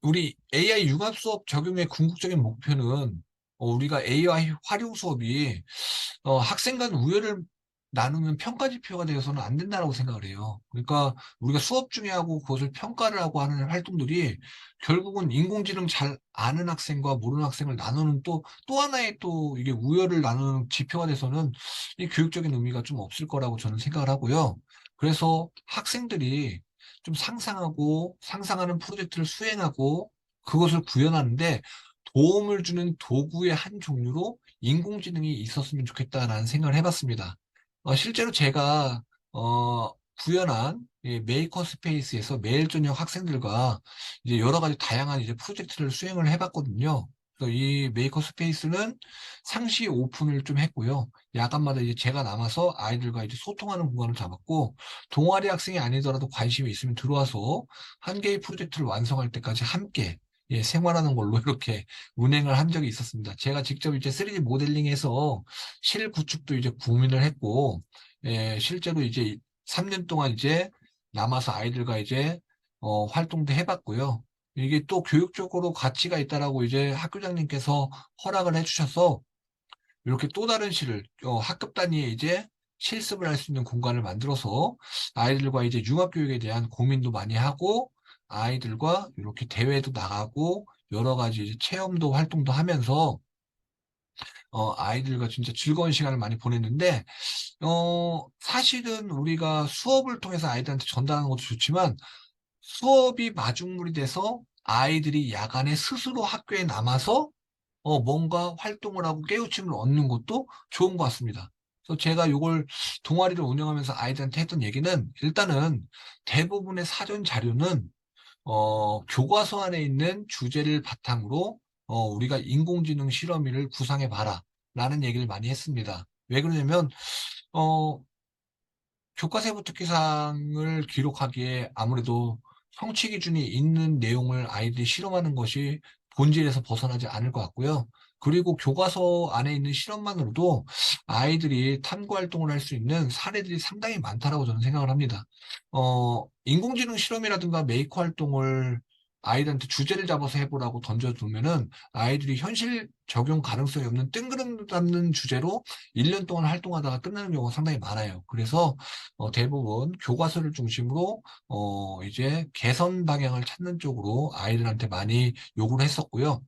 우리 AI 융합 수업 적용의 궁극적인 목표는 우리가 AI 활용 수업이 학생 간 우열을 나누는 평가 지표가 되어서는 안 된다고 생각을 해요. 그러니까 우리가 수업 중에 하고 그것을 평가를 하고 하는 활동들이 결국은 인공지능 잘 아는 학생과 모르는 학생을 나누는 또 하나의 또 이게 우열을 나누는 지표가 돼서는 이 교육적인 의미가 좀 없을 거라고 저는 생각을 하고요. 그래서 학생들이 좀 상상하고 상상하는 프로젝트를 수행하고 그것을 구현하는데 도움을 주는 도구의 한 종류로 인공지능이 있었으면 좋겠다라는 생각을 해봤습니다. 실제로 제가 구현한 이 메이커 스페이스에서 매일 저녁 학생들과 이제 여러 가지 다양한 이제 프로젝트를 수행을 해봤거든요. 그래서 이 메이커 스페이스는 상시 오픈을 좀 했고요. 야간마다 이제 제가 남아서 아이들과 이제 소통하는 공간을 잡았고, 동아리 학생이 아니더라도 관심이 있으면 들어와서 한 개의 프로젝트를 완성할 때까지 함께 생활하는 걸로 이렇게 운행을 한 적이 있었습니다. 제가 직접 이제 3D 모델링해서 실 구축도 이제 고민을 했고, 실제로 이제 3년 동안 이제 남아서 아이들과 이제 활동도 해봤고요. 이게 또 교육적으로 가치가 있다라고 이제 학교장님께서 허락을 해주셔서 이렇게 또 다른 시를 학급 단위에 이제 실습을 할 수 있는 공간을 만들어서 아이들과 이제 융합교육에 대한 고민도 많이 하고 아이들과 이렇게 대회도 나가고 여러 가지 이제 체험도 활동도 하면서 아이들과 진짜 즐거운 시간을 많이 보냈는데 사실은 우리가 수업을 통해서 아이들한테 전달하는 것도 좋지만 수업이 마중물이 돼서 아이들이 야간에 스스로 학교에 남아서 뭔가 활동을 하고 깨우침을 얻는 것도 좋은 것 같습니다. 그래서 제가 이걸 동아리를 운영하면서 아이들한테 했던 얘기는 일단은 대부분의 사전 자료는 교과서 안에 있는 주제를 바탕으로 우리가 인공지능 실험위를 구상해 봐라 라는 얘기를 많이 했습니다. 왜 그러냐면 어, 교과세부 특기사항을 기록하기에 아무래도 성취 기준이 있는 내용을 아이들이 실험하는 것이 본질에서 벗어나지 않을 것 같고요. 그리고 교과서 안에 있는 실험만으로도 아이들이 탐구 활동을 할 수 있는 사례들이 상당히 많다라고 저는 생각을 합니다. 인공지능 실험이라든가 메이커 활동을 아이들한테 주제를 잡아서 해보라고 던져두면은 아이들이 현실 적용 가능성이 없는 뜬구름 잡는 주제로 1년 동안 활동하다가 끝나는 경우가 상당히 많아요. 그래서 대부분 교과서를 중심으로 이제 개선 방향을 찾는 쪽으로 아이들한테 많이 요구를 했었고요.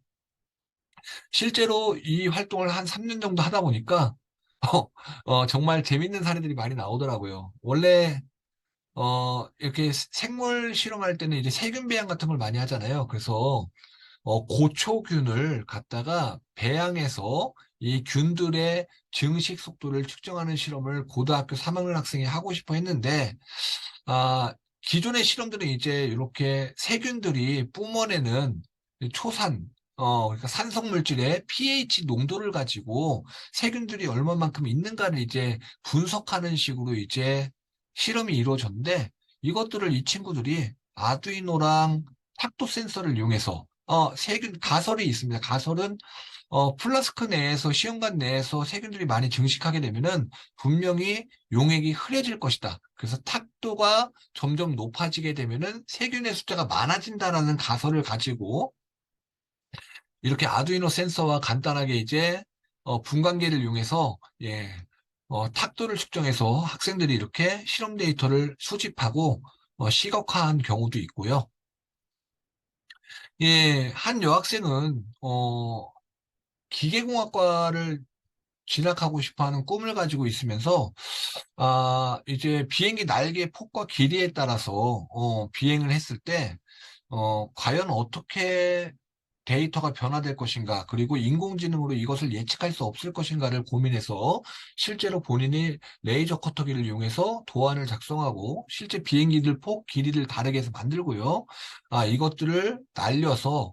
실제로 이 활동을 한 3년 정도 하다 보니까 정말 재밌는 사례들이 많이 나오더라고요. 원래 이렇게 생물 실험할 때는 이제 세균 배양 같은 걸 많이 하잖아요. 그래서 고초균을 갖다가 배양해서 이 균들의 증식 속도를 측정하는 실험을 고등학교 3학년 학생이 하고 싶어 했는데, 아, 기존의 실험들은 이제 이렇게 세균들이 뿜어내는 초산, 그러니까 산성 물질의 pH 농도를 가지고 세균들이 얼마만큼 있는가를 이제 분석하는 식으로 이제 실험이 이루어졌는데, 이것들을 이 친구들이 아두이노랑 탁도 센서를 이용해서 세균 가설이 있습니다. 가설은 플라스크 내에서 시험관 내에서 세균들이 많이 증식하게 되면은 분명히 용액이 흐려질 것이다. 그래서 탁도가 점점 높아지게 되면은 세균의 숫자가 많아진다라는 가설을 가지고 이렇게 아두이노 센서와 간단하게 이제 분광계를 이용해서 탁도를 측정해서 학생들이 이렇게 실험 데이터를 수집하고 시각화한 경우도 있고요. 한 여학생은 기계공학과를 진학하고 싶어하는 꿈을 가지고 있으면서 이제 비행기 날개 폭과 길이에 따라서 비행을 했을 때 과연 어떻게 데이터가 변화될 것인가, 그리고 인공지능으로 이것을 예측할 수 없을 것인가를 고민해서 실제로 본인이 레이저 커터기를 이용해서 도안을 작성하고 실제 비행기들 폭, 길이를 다르게 해서 만들고요. 이것들을 날려서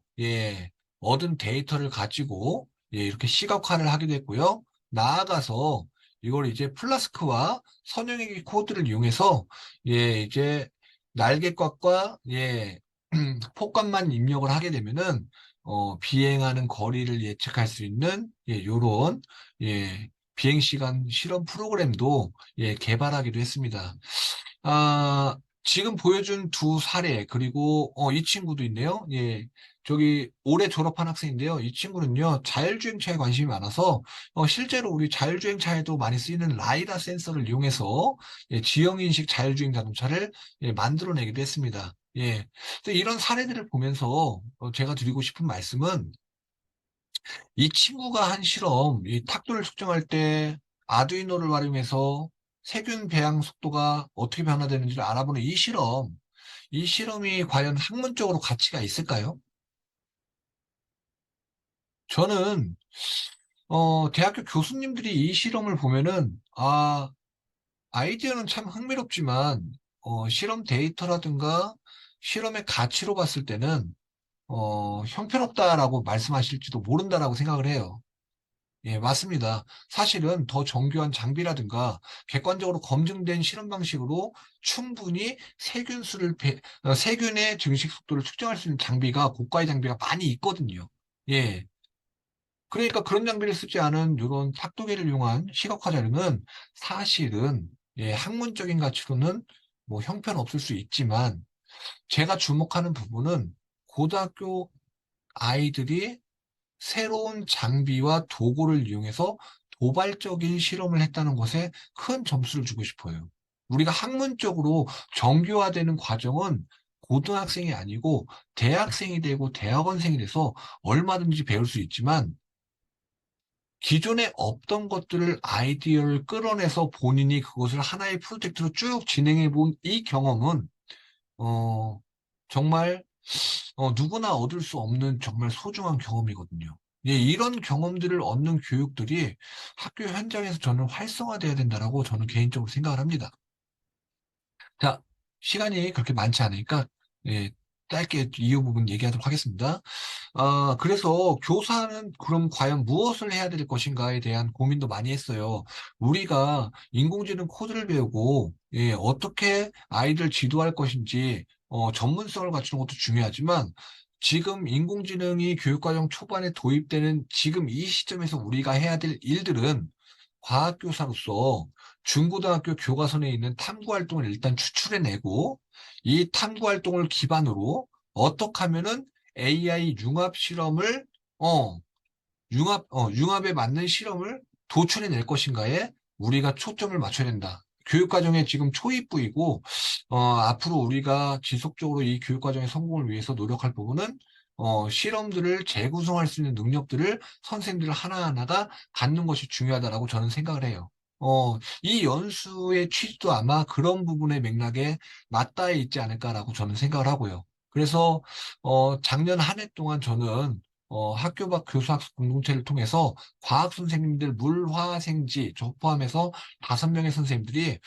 얻은 데이터를 가지고 이렇게 시각화를 하게 됐고요. 나아가서 이걸 이제 플라스크와 선형외기 코드를 이용해서 이제 날개값과 예, 폭감만 입력을 하게 되면은 비행하는 거리를 예측할 수 있는 예, 요런 예, 비행 시간 실험 프로그램도 예, 개발하기도 했습니다. 아, 지금 보여준 두 사례, 그리고, 이 친구도 있네요. 예. 저기, 올해 졸업한 학생인데요. 이 친구는요, 자율주행차에 관심이 많아서, 실제로 우리 자율주행차에도 많이 쓰이는 라이다 센서를 이용해서, 예, 지형인식 자율주행 자동차를, 예, 만들어내기도 했습니다. 예. 그래서 이런 사례들을 보면서, 제가 드리고 싶은 말씀은, 이 친구가 한 실험, 이 탁도를 측정할 때 아두이노를 활용해서 세균 배양 속도가 어떻게 변화되는지를 알아보는 이 실험이 과연 학문적으로 가치가 있을까요? 저는, 대학교 교수님들이 이 실험을 보면은, 아이디어는 참 흥미롭지만, 실험 데이터라든가 실험의 가치로 봤을 때는, 형편없다라고 말씀하실지도 모른다라고 생각을 해요. 예, 맞습니다. 사실은 더 정교한 장비라든가 객관적으로 검증된 실험 방식으로 충분히 세균의 증식 속도를 측정할 수 있는 장비가, 고가의 장비가 많이 있거든요. 예. 그러니까 그런 장비를 쓰지 않은 이런 탁도계를 이용한 시각화 자료는 사실은 예, 학문적인 가치로는 뭐 형편없을 수 있지만 제가 주목하는 부분은 고등학교 아이들이 새로운 장비와 도구를 이용해서 도발적인 실험을 했다는 것에 큰 점수를 주고 싶어요. 우리가 학문적으로 정교화되는 과정은 고등학생이 아니고 대학생이 되고 대학원생이 돼서 얼마든지 배울 수 있지만 기존에 없던 것들을 아이디어를 끌어내서 본인이 그것을 하나의 프로젝트로 쭉 진행해 본 이 경험은 어, 정말 누구나 얻을 수 없는 정말 소중한 경험이거든요. 예, 이런 경험들을 얻는 교육들이 학교 현장에서 저는 활성화돼야 된다라고 저는 개인적으로 생각을 합니다. 자, 시간이 그렇게 많지 않으니까 예, 짧게 이유 부분 얘기하도록 하겠습니다. 그래서 교사는 그럼 과연 무엇을 해야 될 것인가에 대한 고민도 많이 했어요. 우리가 인공지능 코드를 배우고, 예, 어떻게 아이들 지도할 것인지, 전문성을 갖추는 것도 중요하지만, 지금 인공지능이 교육과정 초반에 도입되는 지금 이 시점에서 우리가 해야 될 일들은 과학교사로서 중고등학교 교과서에 있는 탐구 활동을 일단 추출해내고, 이 탐구 활동을 기반으로 어떻게 하면은 AI 융합 실험을, 융합에 맞는 실험을 도출해낼 것인가에 우리가 초점을 맞춰야 된다. 교육과정에 지금 초입부이고, 앞으로 우리가 지속적으로 이 교육과정의 성공을 위해서 노력할 부분은, 실험들을 재구성할 수 있는 능력들을 선생님들 하나하나가 갖는 것이 중요하다라고 저는 생각을 해요. 이 연수의 취지도 아마 그런 부분의 맥락에 맞닿아 있지 않을까라고 저는 생각을 하고요. 그래서 작년 한 해 동안 저는 학교 밖 교수학습 공동체를 통해서 과학 선생님들 물화생지 저 포함해서 5명의 선생님들이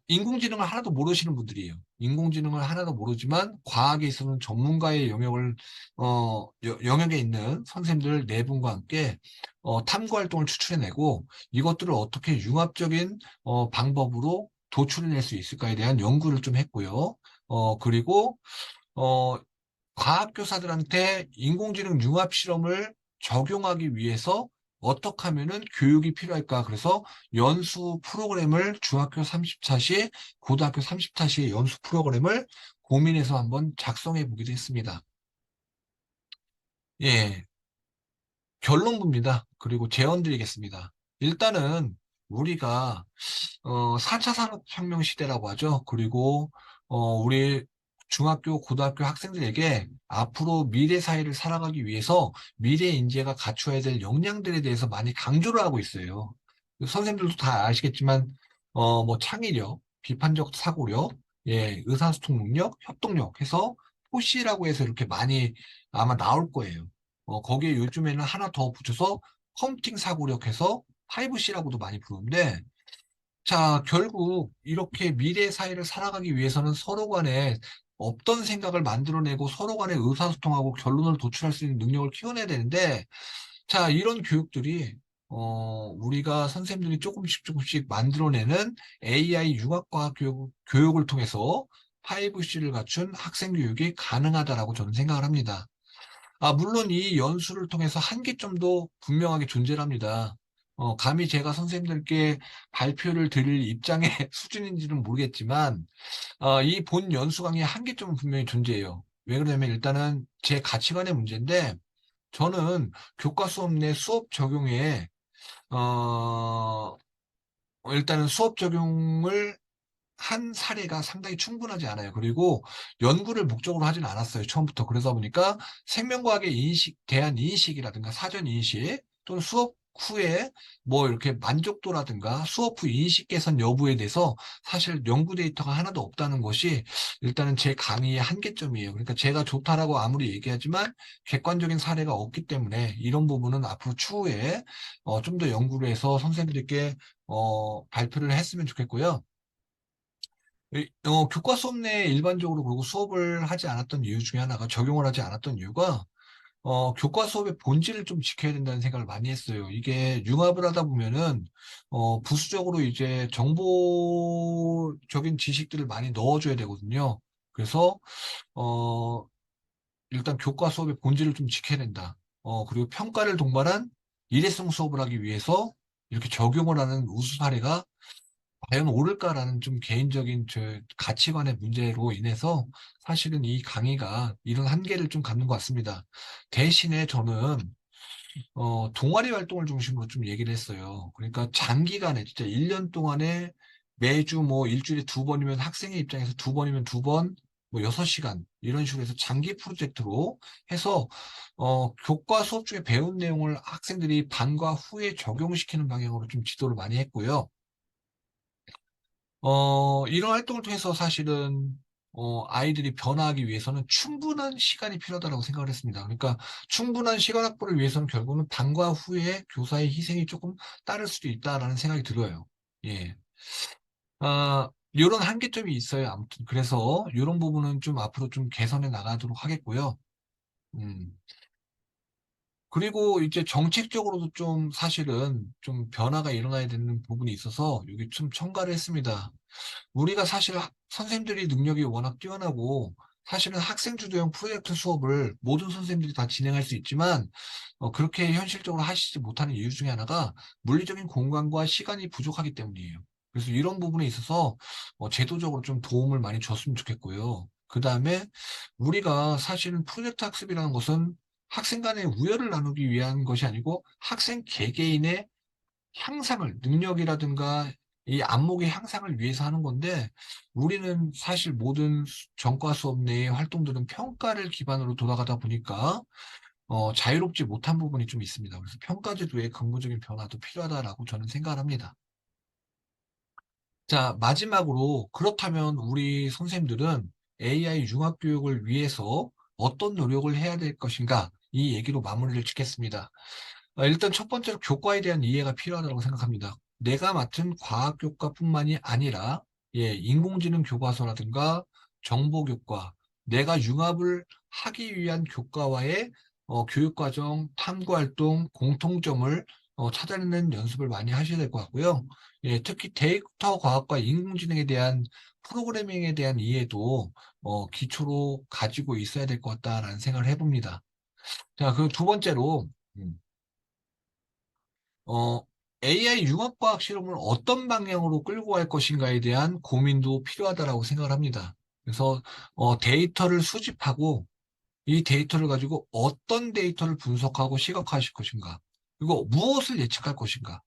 인공지능을 하나도 모르시는 분들이에요. 인공지능을 하나도 모르지만 과학에 있어서는 전문가의 영역에 있는 선생님들 4분과 함께 탐구 활동을 추출해내고 이것들을 어떻게 융합적인 방법으로 도출해낼 수 있을까에 대한 연구를 좀 했고요. 그리고 어, 과학교사들한테 인공지능 융합 실험을 적용하기 위해서 어떻게 하면은 교육이 필요할까? 그래서 연수 프로그램을 중학교 30차시, 고등학교 30차시의 연수 프로그램을 고민해서 한번 작성해 보기도 했습니다. 예, 결론부입니다. 그리고 제언 드리겠습니다. 일단은 우리가 4차 산업혁명 시대라고 하죠. 그리고, 우리 중학교, 고등학교 학생들에게 앞으로 미래 사회를 살아가기 위해서 미래 인재가 갖춰야 될 역량들에 대해서 많이 강조를 하고 있어요. 선생님들도 다 아시겠지만, 뭐 창의력, 비판적 사고력, 예, 의사소통 능력, 협동력 해서 포시라고 해서 이렇게 많이 아마 나올 거예요. 거기에 요즘에는 하나 더 붙여서 컴퓨팅 사고력 해서 5C라고도 많이 부르는데, 자, 결국 이렇게 미래 사회를 살아가기 위해서는 서로 간에 없던 생각을 만들어내고 서로 간에 의사소통하고 결론을 도출할 수 있는 능력을 키워내야 되는데, 자, 이런 교육들이, 우리가 선생님들이 조금씩 조금씩 만들어내는 AI 융합과학 교육을 통해서 5C를 갖춘 학생 교육이 가능하다라고 저는 생각을 합니다. 물론 이 연수를 통해서 한계점도 분명하게 존재합니다. 감히 제가 선생님들께 발표를 드릴 입장의 수준인지는 모르겠지만, 이 본 연수 강의의 한계점은 분명히 존재해요. 왜 그러냐면 일단은 제 가치관의 문제인데, 저는 교과 수업 내 수업 적용에, 어, 일단은 수업 적용을 한 사례가 상당히 충분하지 않아요. 그리고 연구를 목적으로 하진 않았어요. 처음부터. 그러다 보니까 생명과학에 대한 인식이라든가 사전 인식 또는 수업 후에 뭐 이렇게 만족도라든가 수업 후 인식 개선 여부에 대해서 사실 연구 데이터가 하나도 없다는 것이 일단은 제 강의의 한계점이에요. 그러니까 제가 좋다라고 아무리 얘기하지만 객관적인 사례가 없기 때문에 이런 부분은 앞으로 추후에 좀 더 연구를 해서 선생님들께 발표를 했으면 좋겠고요. 교과 수업 내에 일반적으로 그리고 수업을 하지 않았던 이유 중에 하나가 적용을 하지 않았던 이유가 교과 수업의 본질을 좀 지켜야 된다는 생각을 많이 했어요. 이게 융합을 하다 보면은 부수적으로 이제 정보적인 지식들을 많이 넣어줘야 되거든요. 그래서 어, 일단 교과 수업의 본질을 좀 지켜야 된다. 그리고 평가를 동반한 일회성 수업을 하기 위해서 이렇게 적용을 하는 우수 사례가 과연 옳을까라는 좀 개인적인 저 가치관의 문제로 인해서 사실은 이 강의가 이런 한계를 좀 갖는 것 같습니다. 대신에 저는 동아리 활동을 중심으로 좀 얘기를 했어요. 그러니까 장기간에 진짜 1년 동안에 매주 뭐 일주일에 두 번이면 학생의 입장에서 두 번이면 두 번, 뭐 6시간 이런 식으로 해서 장기 프로젝트로 해서 교과 수업 중에 배운 내용을 학생들이 반과 후에 적용시키는 방향으로 좀 지도를 많이 했고요. 이런 활동을 통해서 사실은, 아이들이 변화하기 위해서는 충분한 시간이 필요하다고 생각을 했습니다. 그러니까 충분한 시간 확보를 위해서는 결국은 방과 후에 교사의 희생이 조금 따를 수도 있다라는 생각이 들어요. 예. 이런 한계점이 있어요. 아무튼. 그래서 이런 부분은 좀 앞으로 좀 개선해 나가도록 하겠고요. 음. 그리고 이제 정책적으로도 좀 사실은 좀 변화가 일어나야 되는 부분이 있어서 여기 좀 첨가를 했습니다. 우리가 사실 선생님들이 능력이 워낙 뛰어나고 사실은 학생 주도형 프로젝트 수업을 모든 선생님들이 다 진행할 수 있지만 그렇게 현실적으로 하시지 못하는 이유 중에 하나가 물리적인 공간과 시간이 부족하기 때문이에요. 그래서 이런 부분에 있어서 제도적으로 좀 도움을 많이 줬으면 좋겠고요. 그 다음에 우리가 사실은 프로젝트 학습이라는 것은 학생 간의 우열을 나누기 위한 것이 아니고 학생 개개인의 향상을, 능력이라든가 이 안목의 향상을 위해서 하는 건데, 우리는 사실 모든 전과 수업 내의 활동들은 평가를 기반으로 돌아가다 보니까, 자유롭지 못한 부분이 좀 있습니다. 그래서 평가제도의 근본적인 변화도 필요하다라고 저는 생각을 합니다. 자, 마지막으로, 그렇다면 우리 선생님들은 AI 융합교육을 위해서 어떤 노력을 해야 될 것인가? 이 얘기로 마무리를 짓겠습니다. 일단 첫 번째로 교과에 대한 이해가 필요하다고 생각합니다. 내가 맡은 과학교과뿐만이 아니라 인공지능 교과서라든가 정보교과, 내가 융합을 하기 위한 교과와의 교육과정, 탐구활동, 공통점을 찾아내는 연습을 많이 하셔야 될 것 같고요. 특히 데이터 과학과 인공지능에 대한 프로그래밍에 대한 이해도 기초로 가지고 있어야 될 것 같다라는 생각을 해봅니다. 자, 그 두 번째로 음, 어, AI 융합과학 실험을 어떤 방향으로 끌고 갈 것인가에 대한 고민도 필요하다라고 생각을 합니다. 그래서 데이터를 수집하고 이 데이터를 가지고 어떤 데이터를 분석하고 시각화하실 것인가, 그리고 무엇을 예측할 것인가,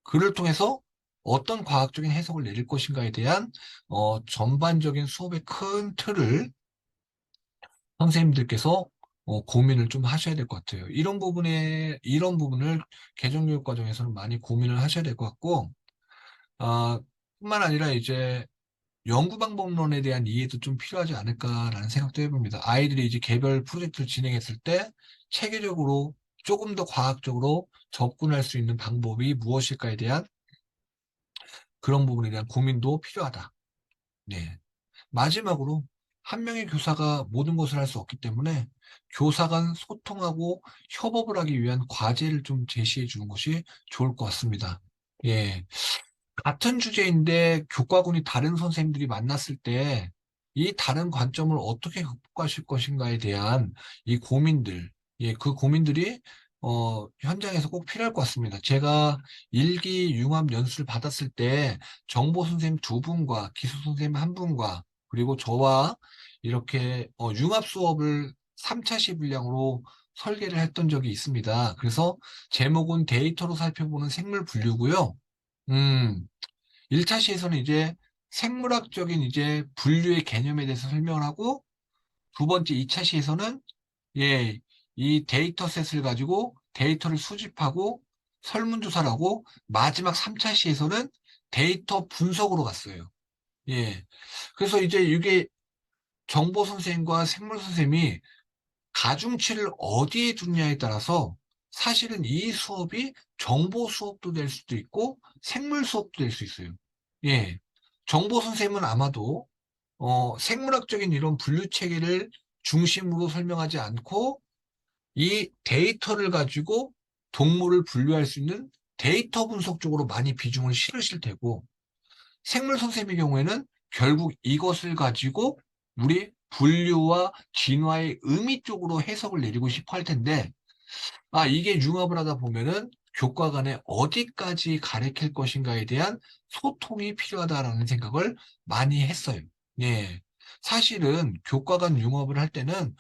그를 통해서 어떤 과학적인 해석을 내릴 것인가에 대한 전반적인 수업의 큰 틀을 선생님들께서 고민을 좀 하셔야 될 것 같아요. 이런 부분을 개정교육 과정에서는 많이 고민을 하셔야 될 것 같고, 아, 뿐만 아니라 이제 연구 방법론에 대한 이해도 좀 필요하지 않을까라는 생각도 해봅니다. 아이들이 이제 개별 프로젝트를 진행했을 때 체계적으로 조금 더 과학적으로 접근할 수 있는 방법이 무엇일까에 대한 그런 부분에 대한 고민도 필요하다. 네. 마지막으로 한 명의 교사가 모든 것을 할 수 없기 때문에 교사 간 소통하고 협업을 하기 위한 과제를 좀 제시해 주는 것이 좋을 것 같습니다. 예. 같은 주제인데 교과군이 다른 선생님들이 만났을 때 이 다른 관점을 어떻게 극복하실 것인가에 대한 이 고민들, 예, 그 고민들이 현장에서 꼭 필요할 것 같습니다. 제가 일기 융합 연수를 받았을 때 정보 선생님 두 분과 기술 선생님 한 분과 그리고 저와 이렇게 융합 수업을 3차시 분량으로 설계를 했던 적이 있습니다. 그래서 제목은 데이터로 살펴보는 생물 분류고요. 음, 1차 시에서는 이제 생물학적인 이제 분류의 개념에 대해서 설명을 하고, 두 번째 2차 시에서는 예, 이 데이터셋을 가지고 데이터를 수집하고 설문조사를 하고, 마지막 3차 시에서는 데이터 분석으로 갔어요. 예. 그래서 이제 이게 정보 선생님과 생물 선생님이 가중치를 어디에 두느냐에 따라서 사실은 이 수업이 정보 수업도 될 수도 있고 생물 수업도 될 수 있어요. 예. 정보 선생님은 아마도 생물학적인 이런 분류 체계를 중심으로 설명하지 않고 이 데이터를 가지고 동물을 분류할 수 있는 데이터 분석 쪽으로 많이 비중을 실으실 테고, 생물 선생님의 경우에는 결국 이것을 가지고 우리 분류와 진화의 의미 쪽으로 해석을 내리고 싶어 할 텐데, 이게 융합을 하다 보면은 교과 간에 어디까지 가르칠 것인가에 대한 소통이 필요하다라는 생각을 많이 했어요. 예. 사실은 교과 간 융합을 할 때는,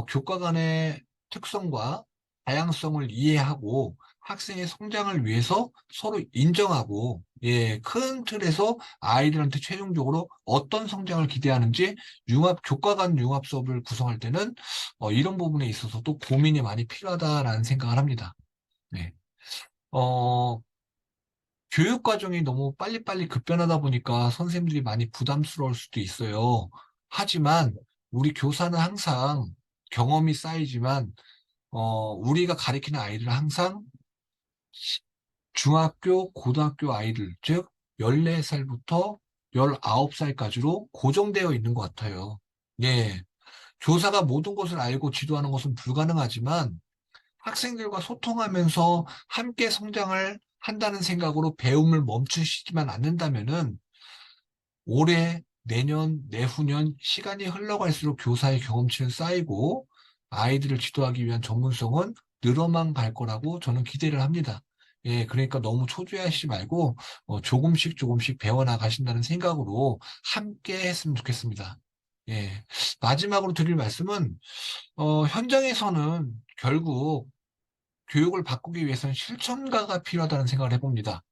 교과 간의 특성과 다양성을 이해하고 학생의 성장을 위해서 서로 인정하고, 예, 큰 틀에서 아이들한테 최종적으로 어떤 성장을 기대하는지 교과 간 융합 수업을 구성할 때는 이런 부분에 있어서도 고민이 많이 필요하다라는 생각을 합니다. 네. 어, 교육 과정이 너무 빨리빨리 급변하다 보니까 선생님들이 많이 부담스러울 수도 있어요. 하지만 우리 교사는 항상 경험이 쌓이지만, 우리가 가르치는 아이들은 항상 중학교, 고등학교 아이들, 즉 14살부터 19살까지로 고정되어 있는 것 같아요. 예. 교사가 모든 것을 알고 지도하는 것은 불가능하지만 학생들과 소통하면서 함께 성장을 한다는 생각으로 배움을 멈추시지만 않는다면은 올해, 내년, 내후년 시간이 흘러갈수록 교사의 경험치는 쌓이고 아이들을 지도하기 위한 전문성은 늘어만 갈 거라고 저는 기대를 합니다. 예, 그러니까 너무 초조해하시지 말고 조금씩 조금씩 배워나가신다는 생각으로 함께 했으면 좋겠습니다. 예, 마지막으로 드릴 말씀은 현장에서는 결국 교육을 바꾸기 위해서는 실천가가 필요하다는 생각을 해봅니다.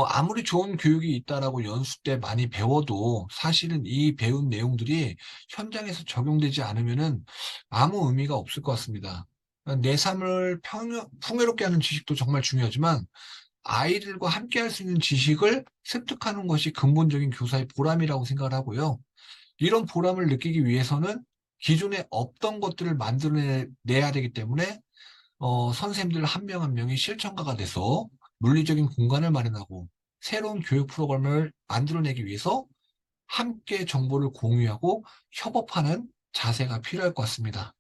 아무리 좋은 교육이 있다라고 연수 때 많이 배워도 사실은 이 배운 내용들이 현장에서 적용되지 않으면은 아무 의미가 없을 것 같습니다. 내 삶을 풍요롭게 하는 지식도 정말 중요하지만 아이들과 함께 할 수 있는 지식을 습득하는 것이 근본적인 교사의 보람이라고 생각을 하고요. 이런 보람을 느끼기 위해서는 기존에 없던 것들을 만들어내야 되기 때문에 선생님들 한 명 한 명이 실천가가 돼서 물리적인 공간을 마련하고 새로운 교육 프로그램을 만들어내기 위해서 함께 정보를 공유하고 협업하는 자세가 필요할 것 같습니다.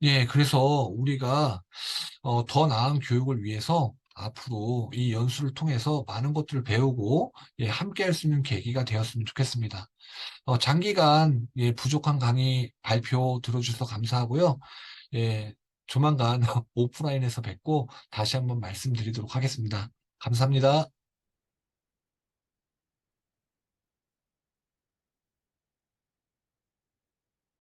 예, 그래서 우리가 더 나은 교육을 위해서 앞으로 이 연수를 통해서 많은 것들을 배우고 예, 함께 할 수 있는 계기가 되었으면 좋겠습니다. 장기간 예, 부족한 강의 발표 들어주셔서 감사하고요. 예, 조만간 오프라인에서 뵙고 다시 한번 말씀드리도록 하겠습니다. 감사합니다.